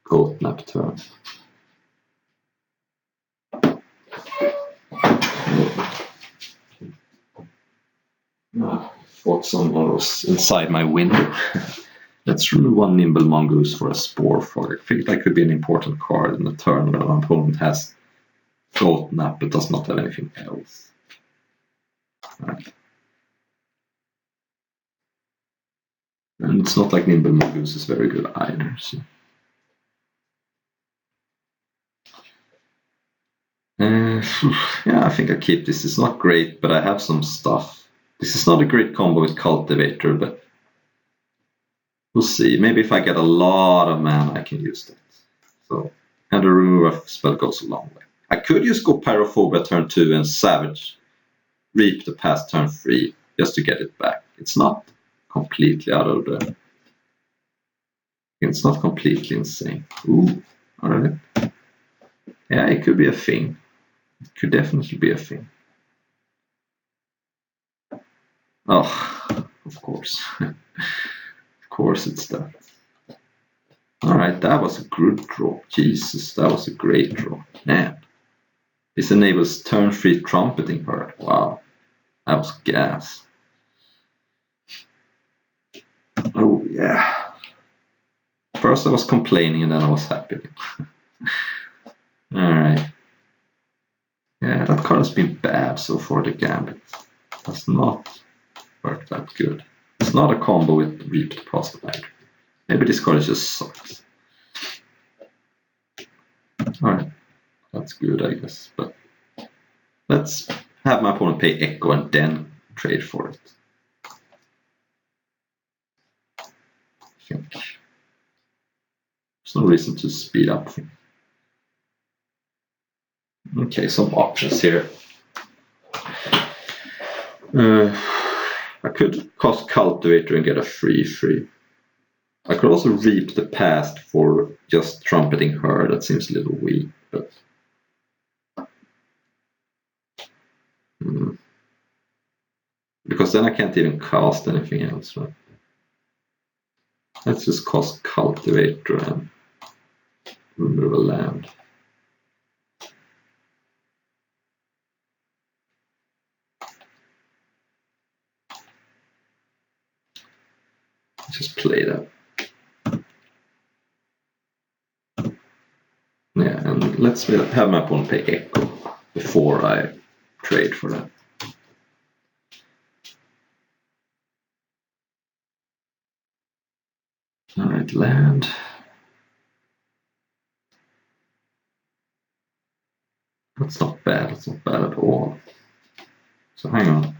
Speaker 1: goat nap turn. Thought someone was inside my window. Let's rule one Nimble Mongoose for a Spore Frog. I think that could be an important card in the turn where an opponent has goat nap but does not have anything else. Right. And it's not like Nimble Mongoose is very good either. So. Yeah, I think I keep this. It's not great, but I have some stuff. This is not a great combo with Cultivator, but we'll see. Maybe if I get a lot of mana, I can use that. So, and the remove of spell goes a long way. I could just go Pyrophobia turn 2 and Savage Reap the Past turn 3 just to get it back. It's not completely out of the... It's not completely insane. Ooh, alright. Yeah, it could be a thing. It could definitely be a thing. Oh, of course. Of course it's that. Alright, that was a good draw. Jesus, that was a great draw. Man. This enables turn 3 trumpeting part. Wow. That was gas. Oh, yeah. First I was complaining and then I was happy. Alright. Yeah, that card has been bad so far, the Gambit. Has not worked that good. It's not a combo with Reap the Prospect. Maybe this card just sucks. Alright. That's good, I guess. But let's have my opponent pay Echo and then trade for it. I think there's no reason to speed up things. Okay, some options here. I could cast Cultivator and get a 3/3. I could also Reap the Past for just trumpeting her. That seems a little weak, but because then I can't even cast anything else, right? Let's just cast Cultivator and remove a land. Just play that. Yeah, and let's have my opponent pay Echo before I trade for that. Alright, land. That's not bad, that's not bad at all. So hang on.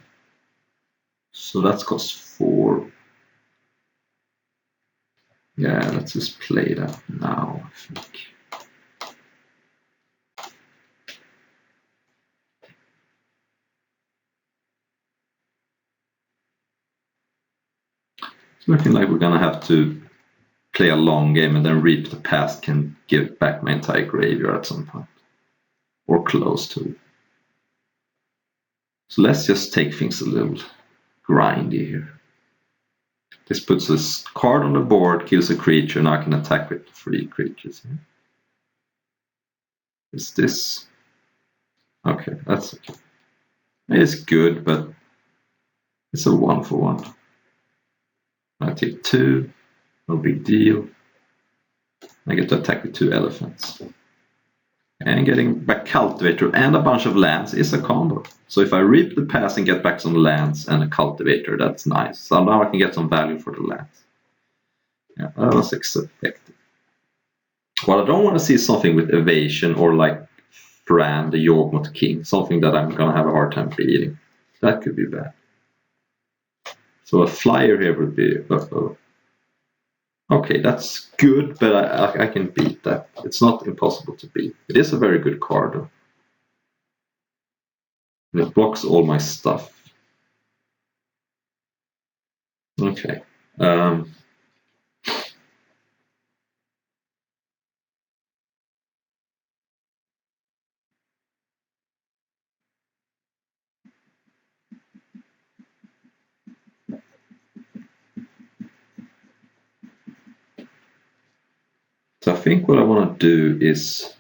Speaker 1: So that's cost 4. Yeah, let's just play that now, I think. It's looking like we're gonna have to play a long game and then Reap the Past can give back my entire graveyard at some point. Or close to it. So let's just take things a little grindy here. This puts a card on the board, kills a creature, and I can attack with 3 creatures here. Is this... Okay, that's okay. It's good, but it's a 1-for-1. I take 2, no big deal. I get to attack with 2 elephants. And getting back Cultivator and a bunch of lands is a combo. So if I Reap the Past and get back some lands and a Cultivator, that's nice. So now I can get some value for the lands. Yeah, that was expected. Well, I don't want to see something with evasion or like Fran, the Yawgmoth King, something that I'm gonna have a hard time beating. That could be bad. So a flyer here would be okay, that's good, but I can beat that. It's not impossible to beat. It is a very good card though. And it blocks all my stuff. Okay. So I think what I want to do is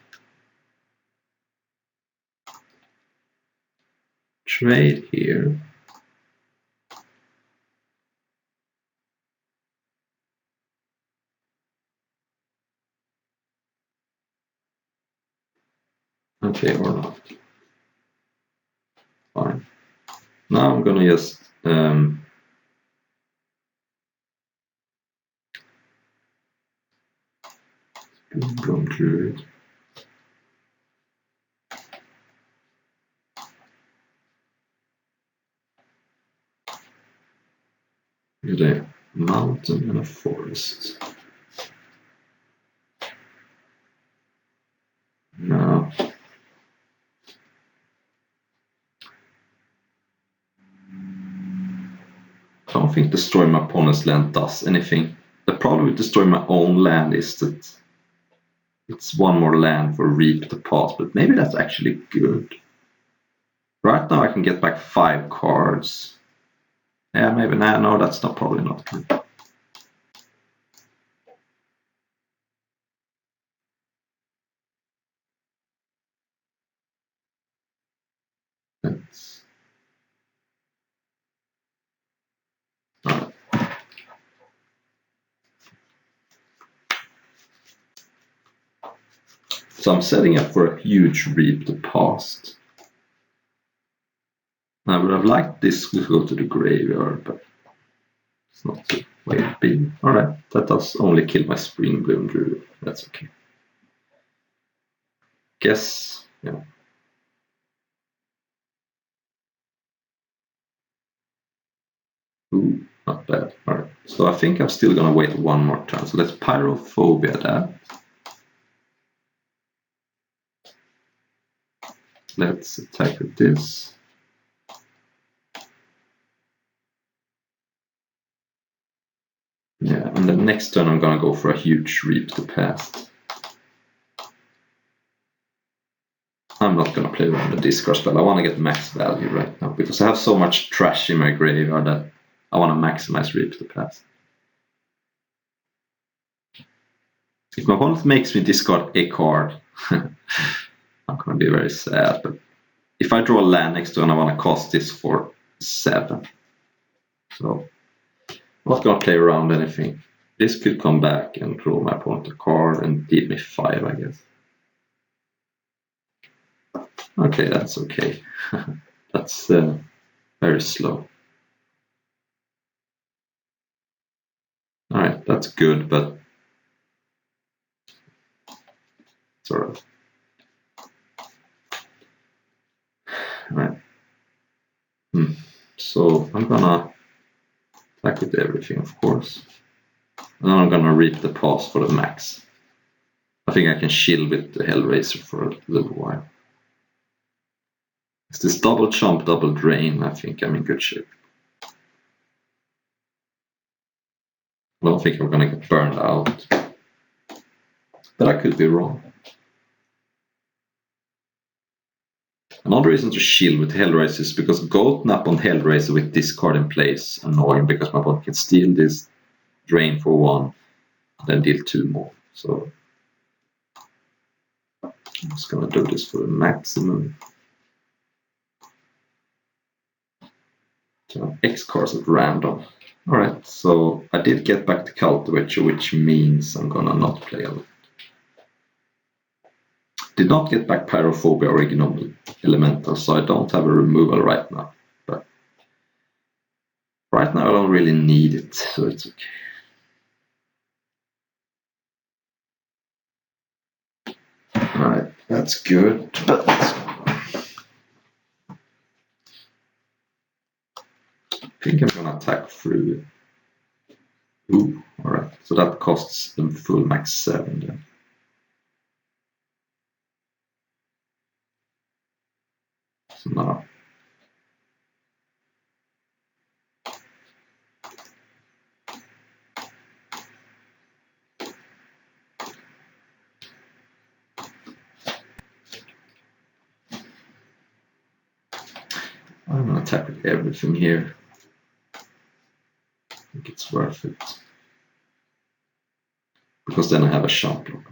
Speaker 1: trade here. Okay, or not. Fine. Now I'm gonna just go through it. With a mountain and a forest. No. I don't think destroying my opponent's land does anything. The problem with destroying my own land is that it's one more land for Reap the Past, but maybe that's actually good. Right now I can get back 5 cards. Yeah, maybe. Nah, no, that's not probably not good. That's... So I'm setting up for a huge Reap the Past. I would have liked this to go to the graveyard, but it's not the way it be. Alright, that does only kill my Springbloom Druid. That's okay. Guess, yeah. Ooh, not bad. Alright, so I think I'm still gonna wait one more turn. So let's Pyrophobia that. Let's attack with this. Yeah, and the next turn I'm gonna go for a huge Reap the Past. I'm not gonna play around the discard spell. I want to get max value right now because I have so much trash in my graveyard that I want to maximize Reap the Past. If my opponent makes me discard a card, I'm gonna be very sad. But if I draw a land next turn, I want to cost this for 7. So I'm not gonna play around anything. This could come back and draw my opponent a card and deal me 5, I guess. Okay, that's okay. That's very slow. Alright, that's good, but sort of. Alright. So I'm gonna attack with everything, of course. And then I'm gonna Reap the Past for the max. I think I can chill with the Hellraiser for a little while. Is this double chomp, double drain? I think I'm in good shape. I don't think I'm gonna get burned out. But I could be wrong. Another reason to chill with Hellraiser is because Goat Nap on Hellraiser with this card in place annoying because my opponent can steal this, drain for 1, and then deal 2 more. So I'm just gonna do this for the maximum. So X cards at random. Alright, so I did get back to Cultivator, which means I'm gonna not play a lot. Did not get back Pyrophobia or Ignominy Elemental, so I don't have a removal right now. But right now I don't really need it, so it's okay. Alright, that's good, but I think I'm gonna attack through. Ooh, alright, so that costs them full max 7 then. So now I'm gonna attack with everything here. I think it's worth it. Because then I have a shot block.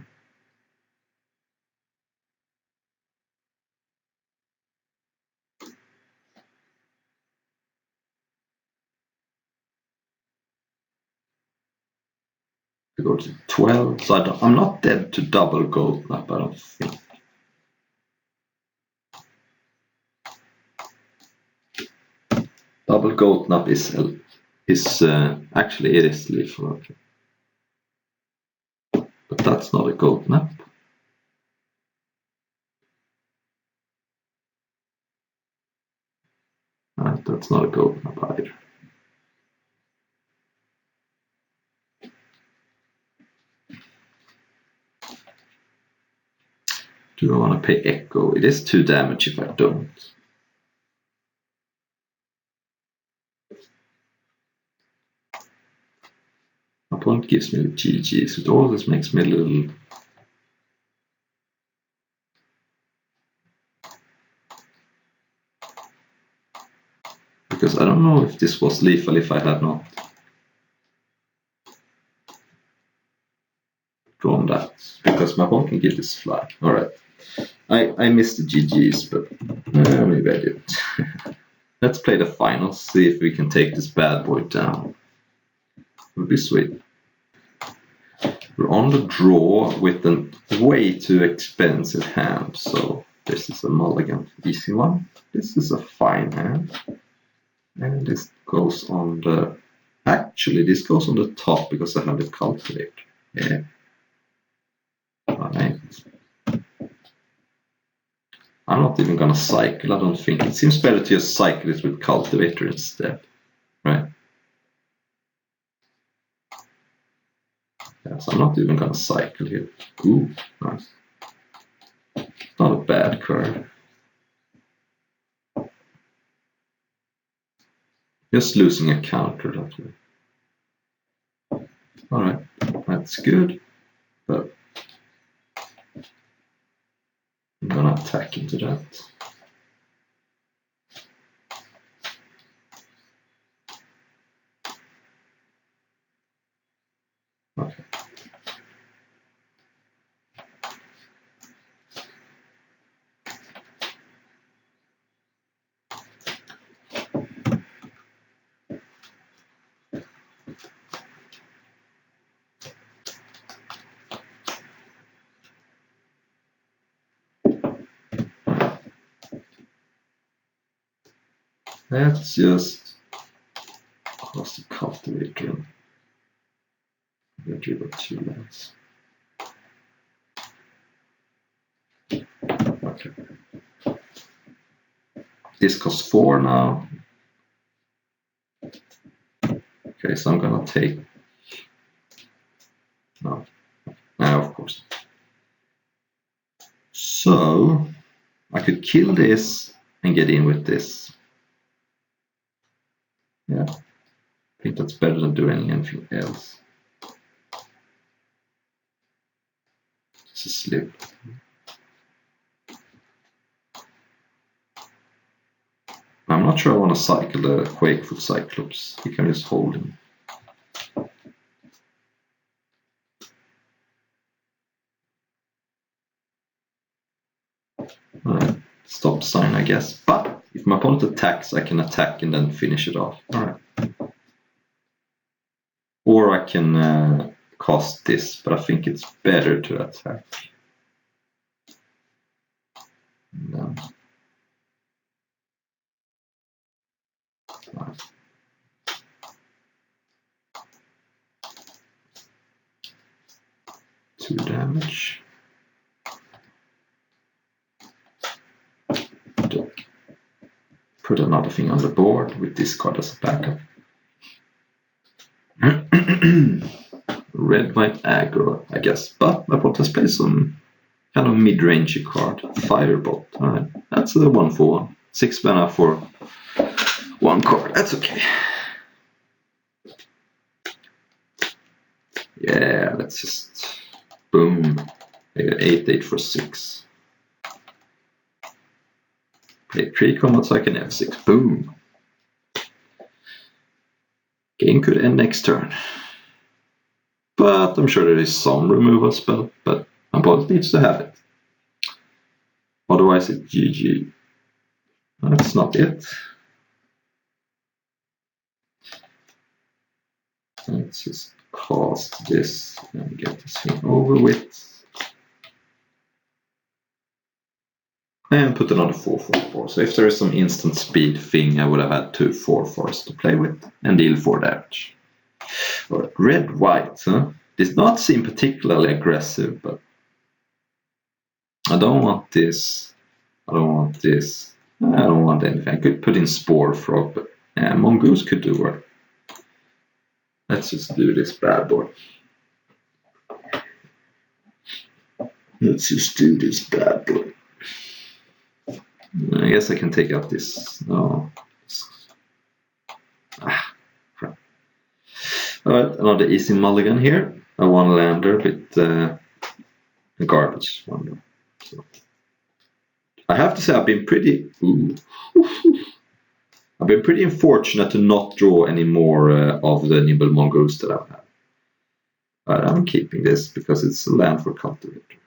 Speaker 1: I go to 12, so I'm not dead to double gold map, I don't think. Double gold nap is actually it is lethal, okay. But that's not a gold nap. That's not a gold nap either. Do I want to pay echo? It is 2 damage if I don't. My opponent gives me the GG, so it always makes me a little. Because I don't know if this was lethal if I had not drawn that. Because my opponent can give this fly. Alright. I missed the GGs, but maybe I did. Let's play the finals, see if we can take this bad boy down. It would be sweet. We're on the draw with a way too expensive hand, so this is a mulligan, easy one. This is a fine hand. And this goes on the... Actually, this goes on the top because I have the cultivator. Yeah. Alright. I'm not even gonna cycle, I don't think. It seems better to just cycle it with cultivator instead. Right? Yeah, so I'm not even gonna cycle here. Ooh, nice. Not a bad curve. Just losing a counter that way. Alright, that's good. But I'm gonna attack into that. Okay. Let's just cross the cultivator and get rid of 2 lands. Okay. This costs 4 now. Okay, so I'm gonna take... No. Of course. So, I could kill this and get in with this. Yeah. I think that's better than doing anything else. It's a slip. I'm not sure I want to cycle the Quakefoot Cyclops. You can just hold him. Alright, stop sign I guess. But if my opponent attacks, I can attack and then finish it off. Alright. Or I can cost this, but I think it's better to attack. No. Nice. Two damage. Put another thing on the board with this card as a backup. Red, white, aggro, I guess. But my opponent has played some kind of mid-rangey card. Firebolt. Alright, that's a 1/1. 6 mana for 1 card. That's okay. Yeah, let's just boom. 8/8 for 6. Play 3 combats so I can F6. Boom. Game could end next turn. But I'm sure there is some removal spell, but my opponent needs to have it. Otherwise it's GG. That's not it. Let's just cast this and get this thing over with. And put another 4/4. So if there is some instant speed thing, I would have had 2 4/4s to play with and deal 4 damage. Right. Red, white, huh? Does not seem particularly aggressive, but I don't want this. I don't want this. I don't want anything. I could put in Spore Frog, but yeah, Mongoose could do work. Let's just do this bad boy. Let's just do this bad boy. I guess I can take out this. No. Crap. Alright, another easy mulligan here. A 1-lander with a garbage one. So I have to say I've been pretty unfortunate to not draw any more of the Nimble Mongoose that I've had. But I'm keeping this because it's a land for Cultivator.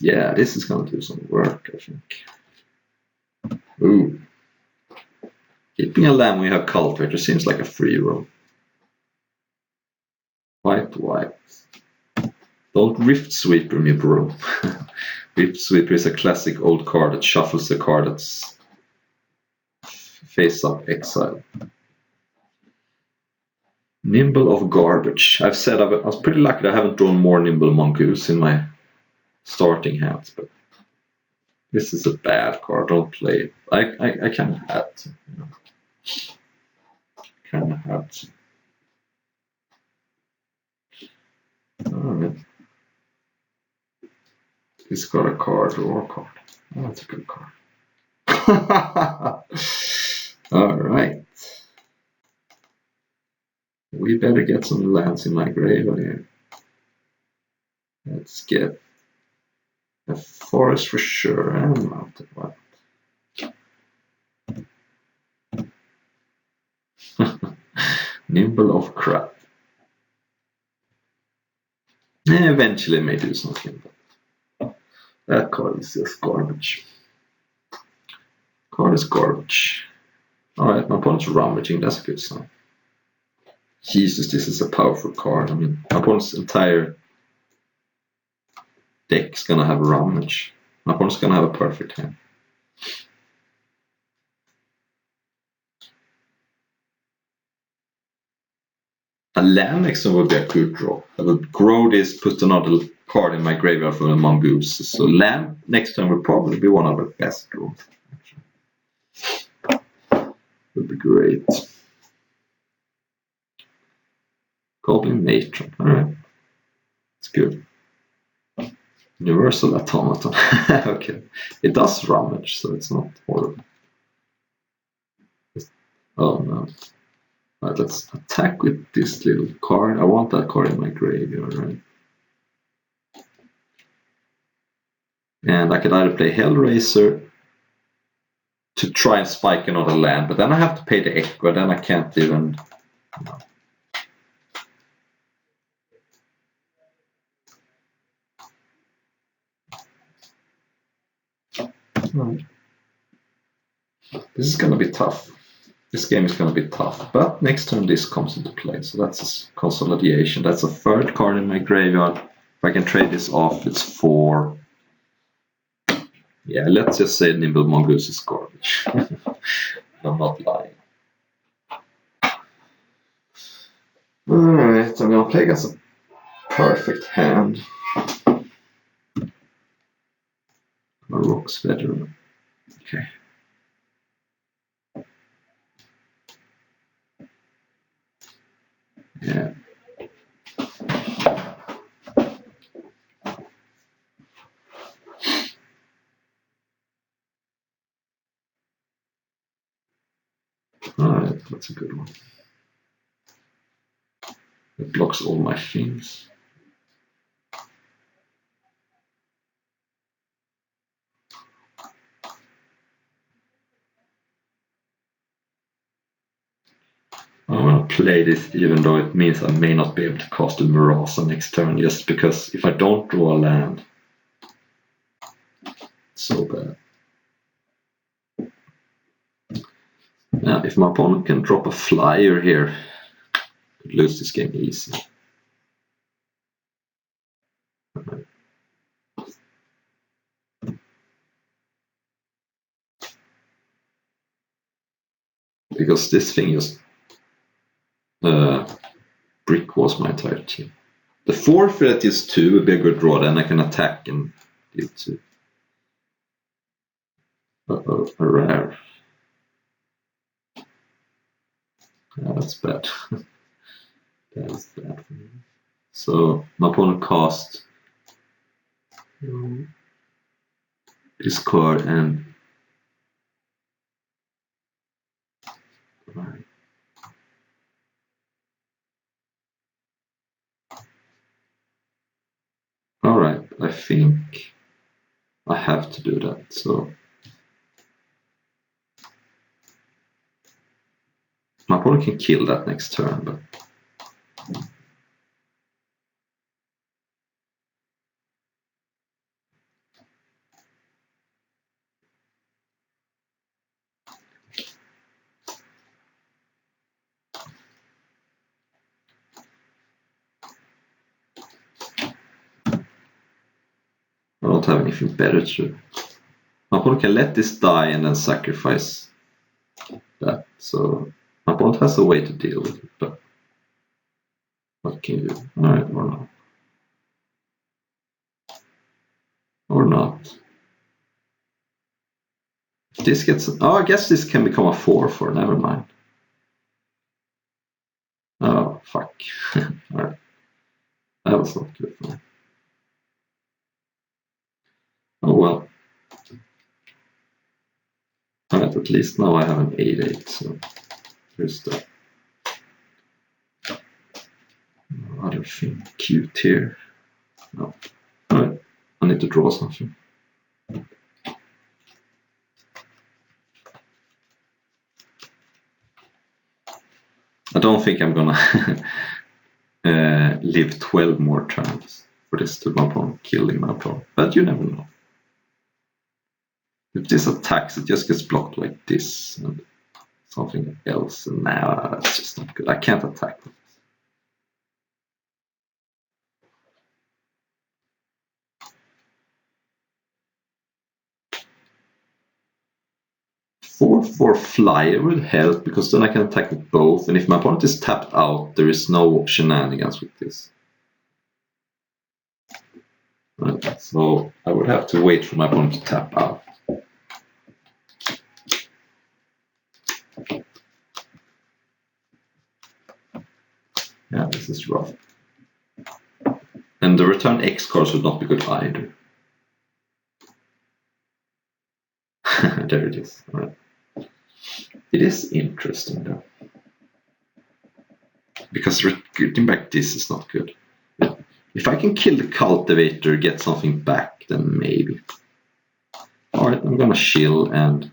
Speaker 1: Yeah, this is going to do some work, I think. Ooh. Keeping a land when you have Cultivator seems like a free roll. White, white. Don't Rift Sweeper me, bro. Rift Sweeper is a classic old card that shuffles the card that's face up exile. Nimble of Garbage. I've said I was pretty lucky that I haven't drawn more Nimble Mongoose in my starting hands, but this is a bad card. Don't play it. I kind of had to. You know. Kind of had to. Alright. He's got a card or a card. Oh, that's a good card. Alright. We better get some lands in my graveyard here. Let's get a forest for sure and mountain white. Nimble of crap. Eventually may do something, but that card is just garbage. Card is garbage. Alright, my opponent's rummaging, that's a good sign. Jesus, this is a powerful card. I mean, my opponent's entire deck's gonna have a rummage. My opponent's gonna have a perfect hand. A land next one would be a good draw. I would grow this, put another card in my graveyard for the Mongoose. So land next time would probably be one of the best draws. Would be great. Goblin Matron. Alright. It's good. Universal Automaton. Okay. It does rummage, so it's not horrible. Oh no. Alright, let's attack with this little card. I want that card in my graveyard, right? And I could either play Hellraiser to try and spike another land, but then I have to pay the Echo, then I can't even. Right. This is gonna be tough. This game is gonna be tough, but next turn this comes into play, so that's a consolidation. That's a third card in my graveyard. If I can trade this off, it's 4. Yeah, let's just say Nimble Mongoose is garbage. I'm not lying. Alright, I'm gonna play against a perfect hand. rocks better. Okay. Yeah. Alright, that's a good one. It blocks all my things. I'm gonna play this even though it means I may not be able to cast a Murasa next turn, just because if I don't draw a land, it's so bad. Now, if my opponent can drop a flyer here, I could lose this game easy. Because this thing just brick was my entire team. The 4 threat is 2 would be a good draw, then I can attack and deal 2. Uh-oh, a rare. Yeah, that's bad. That's bad for me. So my opponent cast this card and right. Alright, I think I have to do that. So my opponent can kill that next turn, but I don't have anything better to do. My opponent can let this die and then sacrifice that. So my opponent has a way to deal with it, but what can you do? Alright, or not. Or not. If this gets... Oh, I guess this can become a 4/4, never mind. Oh, fuck. Alright. That was not good for me. Oh well. Alright, at least now I have an 8/8, so here's the other thing cute here. No. Alright, I need to draw something. I don't think I'm gonna live 12 more turns for this to my opponent killing my opponent, but you never know. If this attacks, it just gets blocked like this and something else, and now that's just not good. I can't attack with this. 4/4 flyer would help because then I can attack with both, and if my opponent is tapped out, there is no shenanigans with this. Right, so I would have to wait for my opponent to tap out. Yeah, this is rough. And the return X cards would not be good either. There it is. All right. It is interesting though. Because getting back this is not good. If I can kill the cultivator, get something back, then maybe. Alright, I'm gonna chill and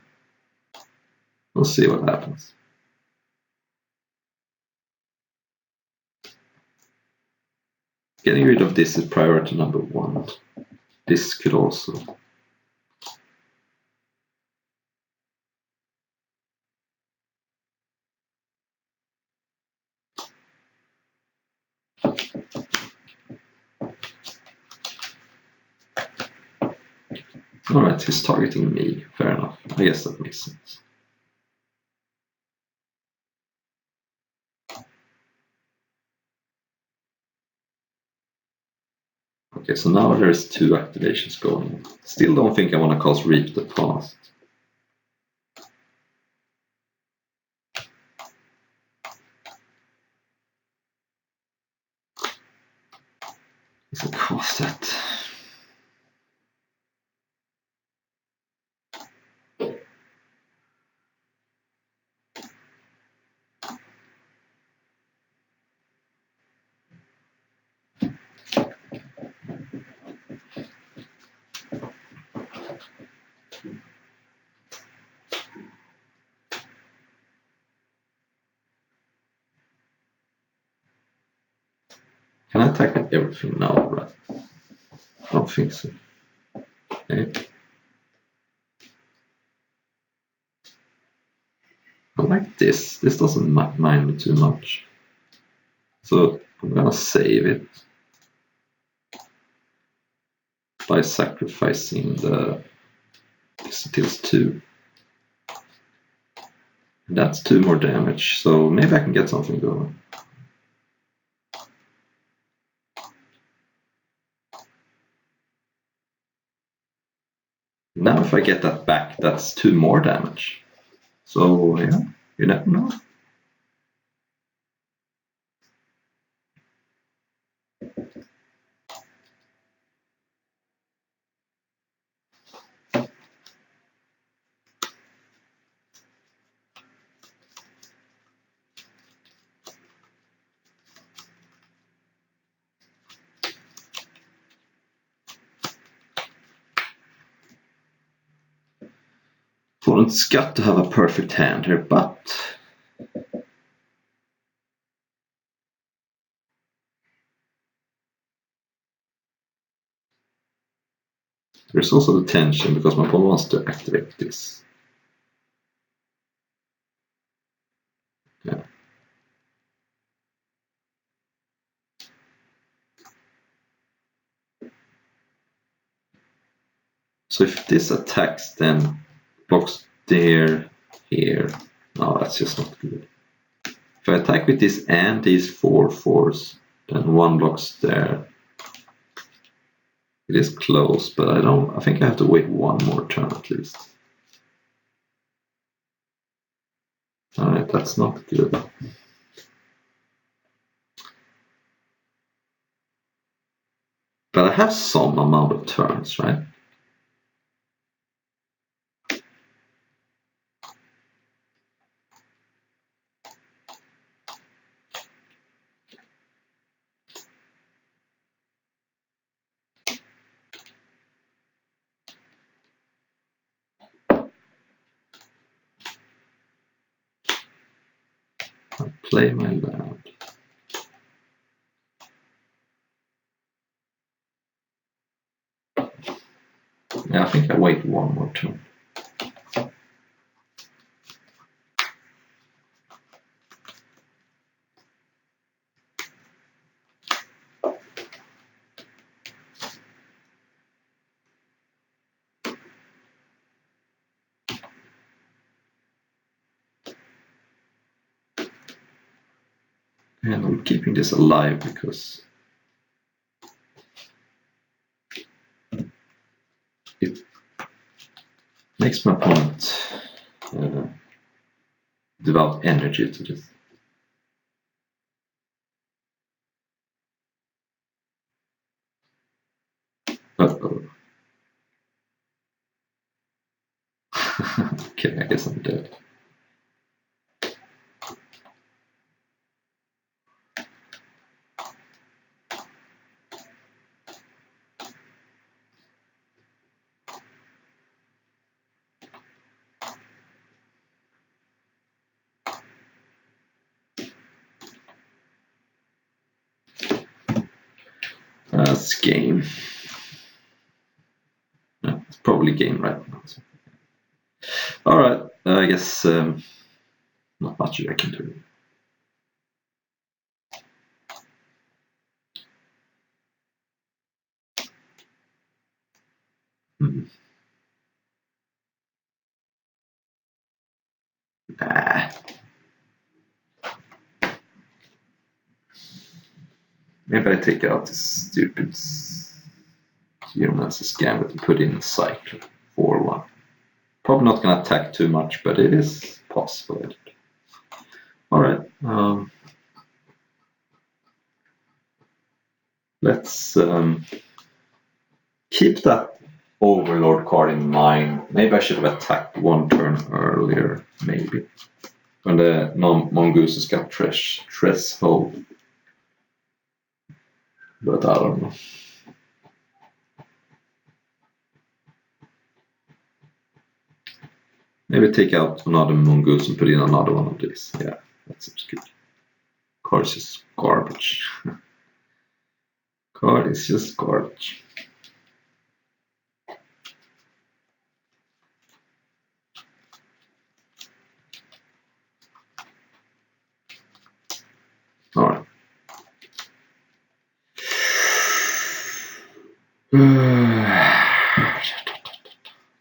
Speaker 1: we'll see what happens. Getting rid of this is priority number 1. This could also. Alright, he's targeting me. Fair enough. I guess that makes sense. Okay, so now there's 2 activations going. Still don't think I want to cast Reap the Past. Is it cost that? Can I attack with everything now, right? I don't think so. Okay. I like this. This doesn't mind me too much. So I'm gonna save it by sacrificing the this deals 2. And that's 2 more damage, so maybe I can get something going. Now if I get that back, that's 2 more damage. So yeah, you never know. Opponent's got to have a perfect hand here, but there's also the tension because my opponent wants to activate this. Yeah. So if this attacks, then blocks there, here. No, that's just not good. If I attack with this and these 4/4s, then 1 blocks there. It is close, but I think I have to wait 1 more turn at least. Alright, that's not good. But I have some amount of turns, right? I'll play my land. Yeah, I think I wait 1 more turn. And I'm keeping this alive because it makes my opponent devote energy to this. Uh-oh. Okay, I guess I'm dead. It's game. Yeah, it's probably game right now. So. Alright, I guess not much I can do. Nah. Maybe I take out this stupid Geomancer's Gambit and put in a cycle 4-1. Probably not going to attack too much, but it is possible. Alright. Let's keep that Overlord card in mind. Maybe I should have attacked one turn earlier, maybe. When the Mongooses got threshold. But I don't know. Maybe take out another Mongoose and put in another one of these. Yeah, that seems good. Card is just garbage. Card is just garbage. Alright.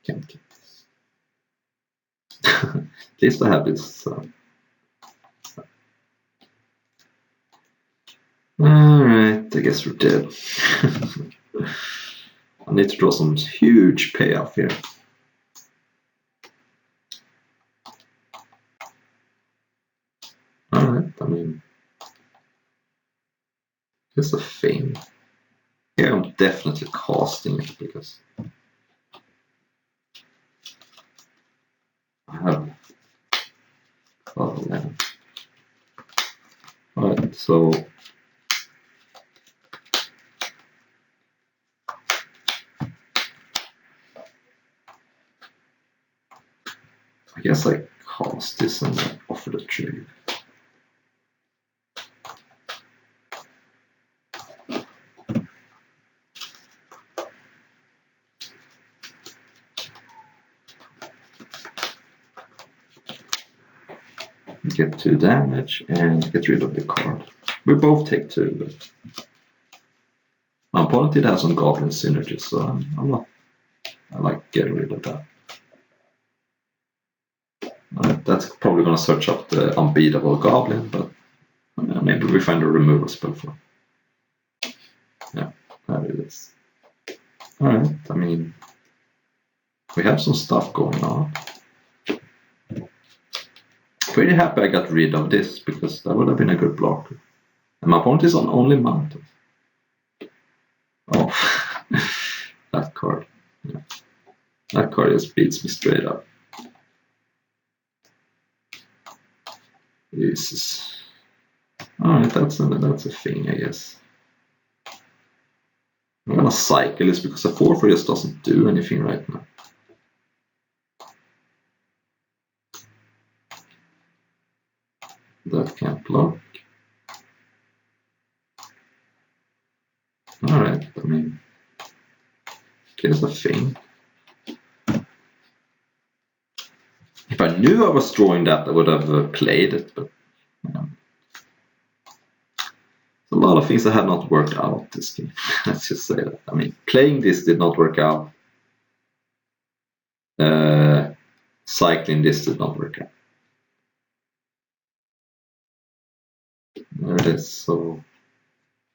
Speaker 1: Can't get this. At least I have this. Alright, I guess we're dead. I need to draw some huge payoff here. Alright, I mean, it's a thing. Here I'm definitely casting it because I have 11. Alright, so I guess I cast this and then offer the trade. Get 2 damage and get rid of the card. We both take 2, but my opponent did have some goblin synergy, so I'm not. I like getting rid of that. That's probably going to search up the unbeatable goblin, but maybe we find a removal spell for it. Yeah, that it is. Alright, I mean, we have some stuff going on. Pretty happy I got rid of this because that would have been a good blocker. And my opponent is on only mountains. Oh, that card. Yeah. That card just beats me straight up. Jesus. Alright, that's a thing, I guess. I'm gonna cycle this because a 4-4 just doesn't do anything right now. That can't block. Alright, I mean, here's a thing. If I knew I was drawing that, I would have played it, but a lot of things that have not worked out this game. Let's just say that. I mean, playing this did not work out. Cycling this did not work out. There it is. So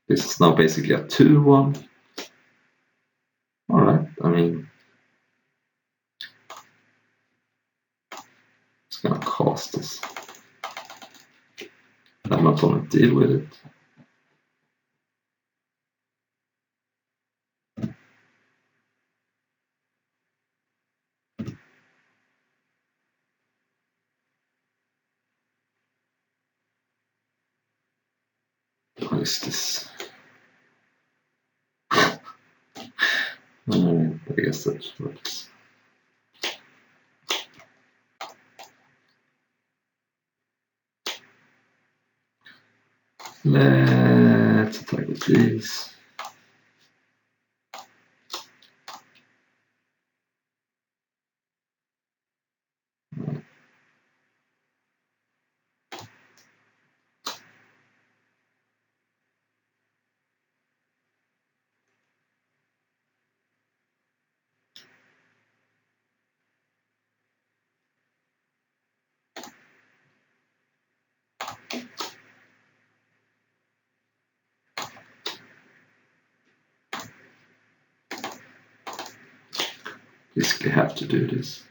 Speaker 1: this is now basically a 2-1. Alright, I mean, just gonna cast this. I'm not gonna deal with it. What is this? I guess that works. Let's attack with these. basically have to do this.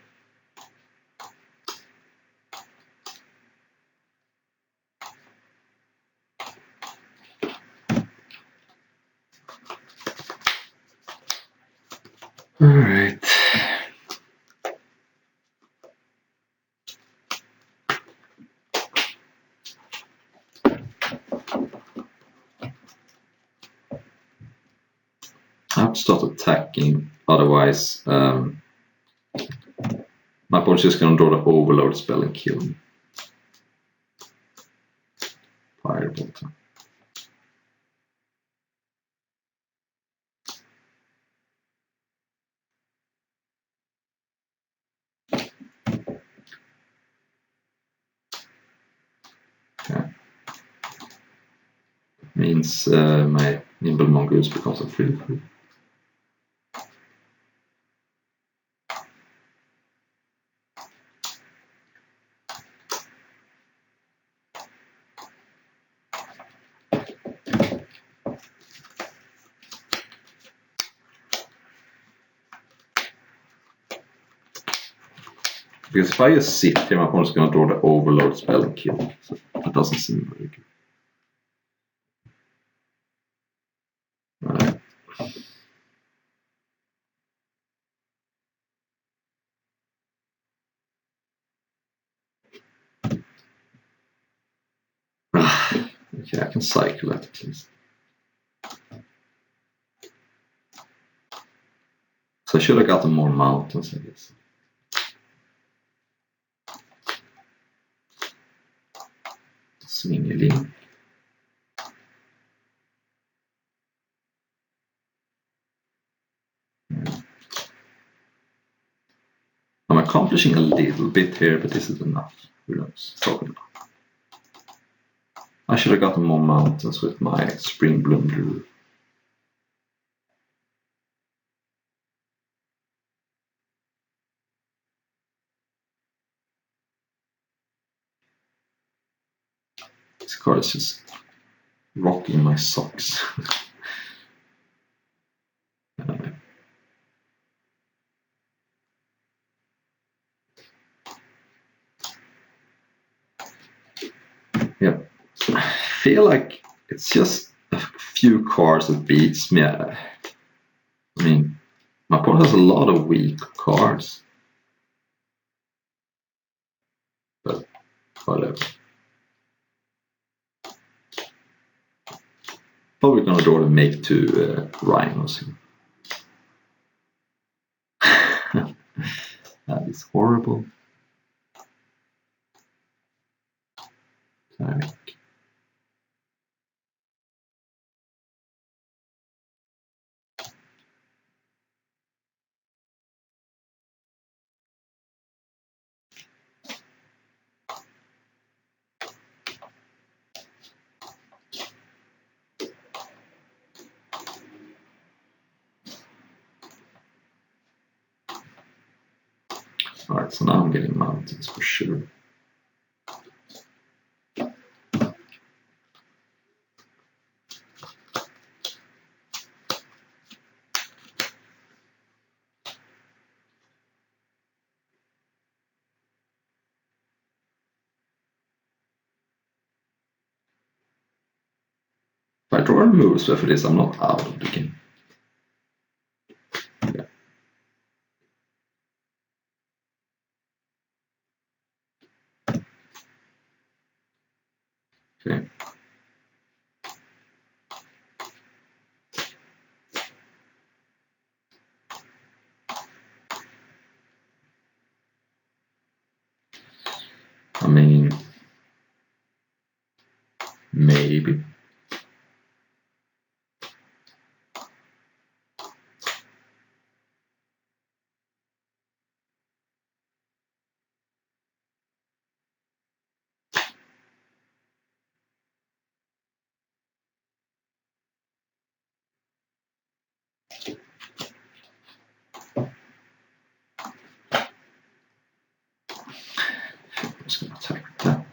Speaker 1: All right. I have to start attacking, otherwise my opponent's just going to draw the overload spell and kill me. Firebolt. Okay. Means my Nimble Mongoose becomes a 3/3. Because if I just sit here, my opponent's going to draw the overload spell and kill me. So that doesn't seem very good. Alright. Okay, I can cycle that at least. So I should have gotten more mountains, I guess. Swingeling. I'm accomplishing a little bit here, but this is enough. Who knows? Probably not. I should have gotten more mountains with my Spring Bloom Druid. This card is just rocking my socks. Yeah, I feel like it's just a few cards that beats me. I mean, my opponent has a lot of weak cards, but whatever. Probably gonna draw and make two rhinos here. That is horrible. Sorry. Alright, so now I'm getting mountains for sure. If I draw a move for this, I'm not out of the game. Yeah. Okay. I mean, maybe. I'm just gonna attack that.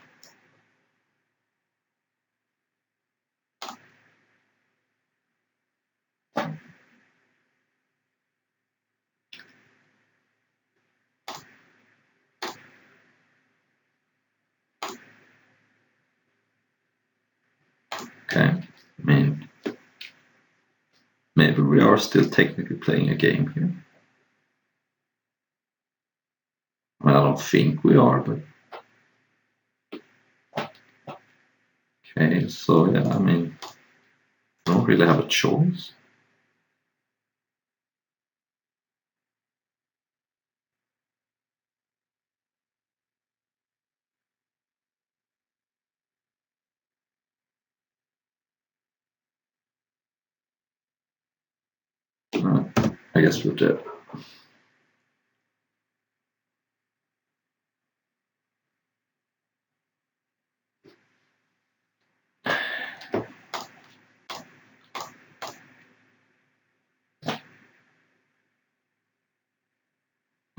Speaker 1: maybe we are still technically playing a game here. I mean, I don't think we are, but okay. So yeah, I mean, I don't really have a choice. I guess we'll do.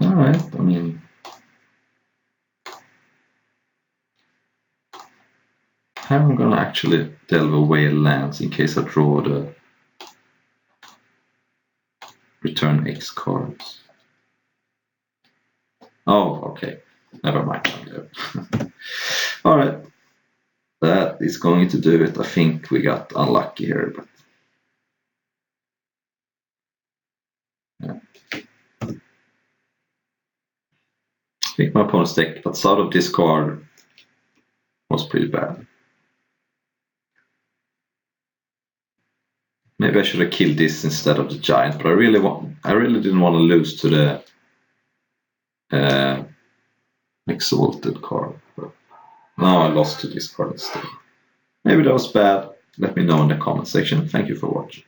Speaker 1: All right. I mean, I'm gonna actually delve away lands in case I draw the return X cards. Oh, okay. Never mind. All right. That is going to do it. I think we got unlucky here, but yeah. I think my opponent's deck, but out of this card was pretty bad. Maybe I should have killed this instead of the giant, but I really didn't want to lose to the exalted card. But now I lost to this card instead. Maybe that was bad. Let me know in the comment section. Thank you for watching.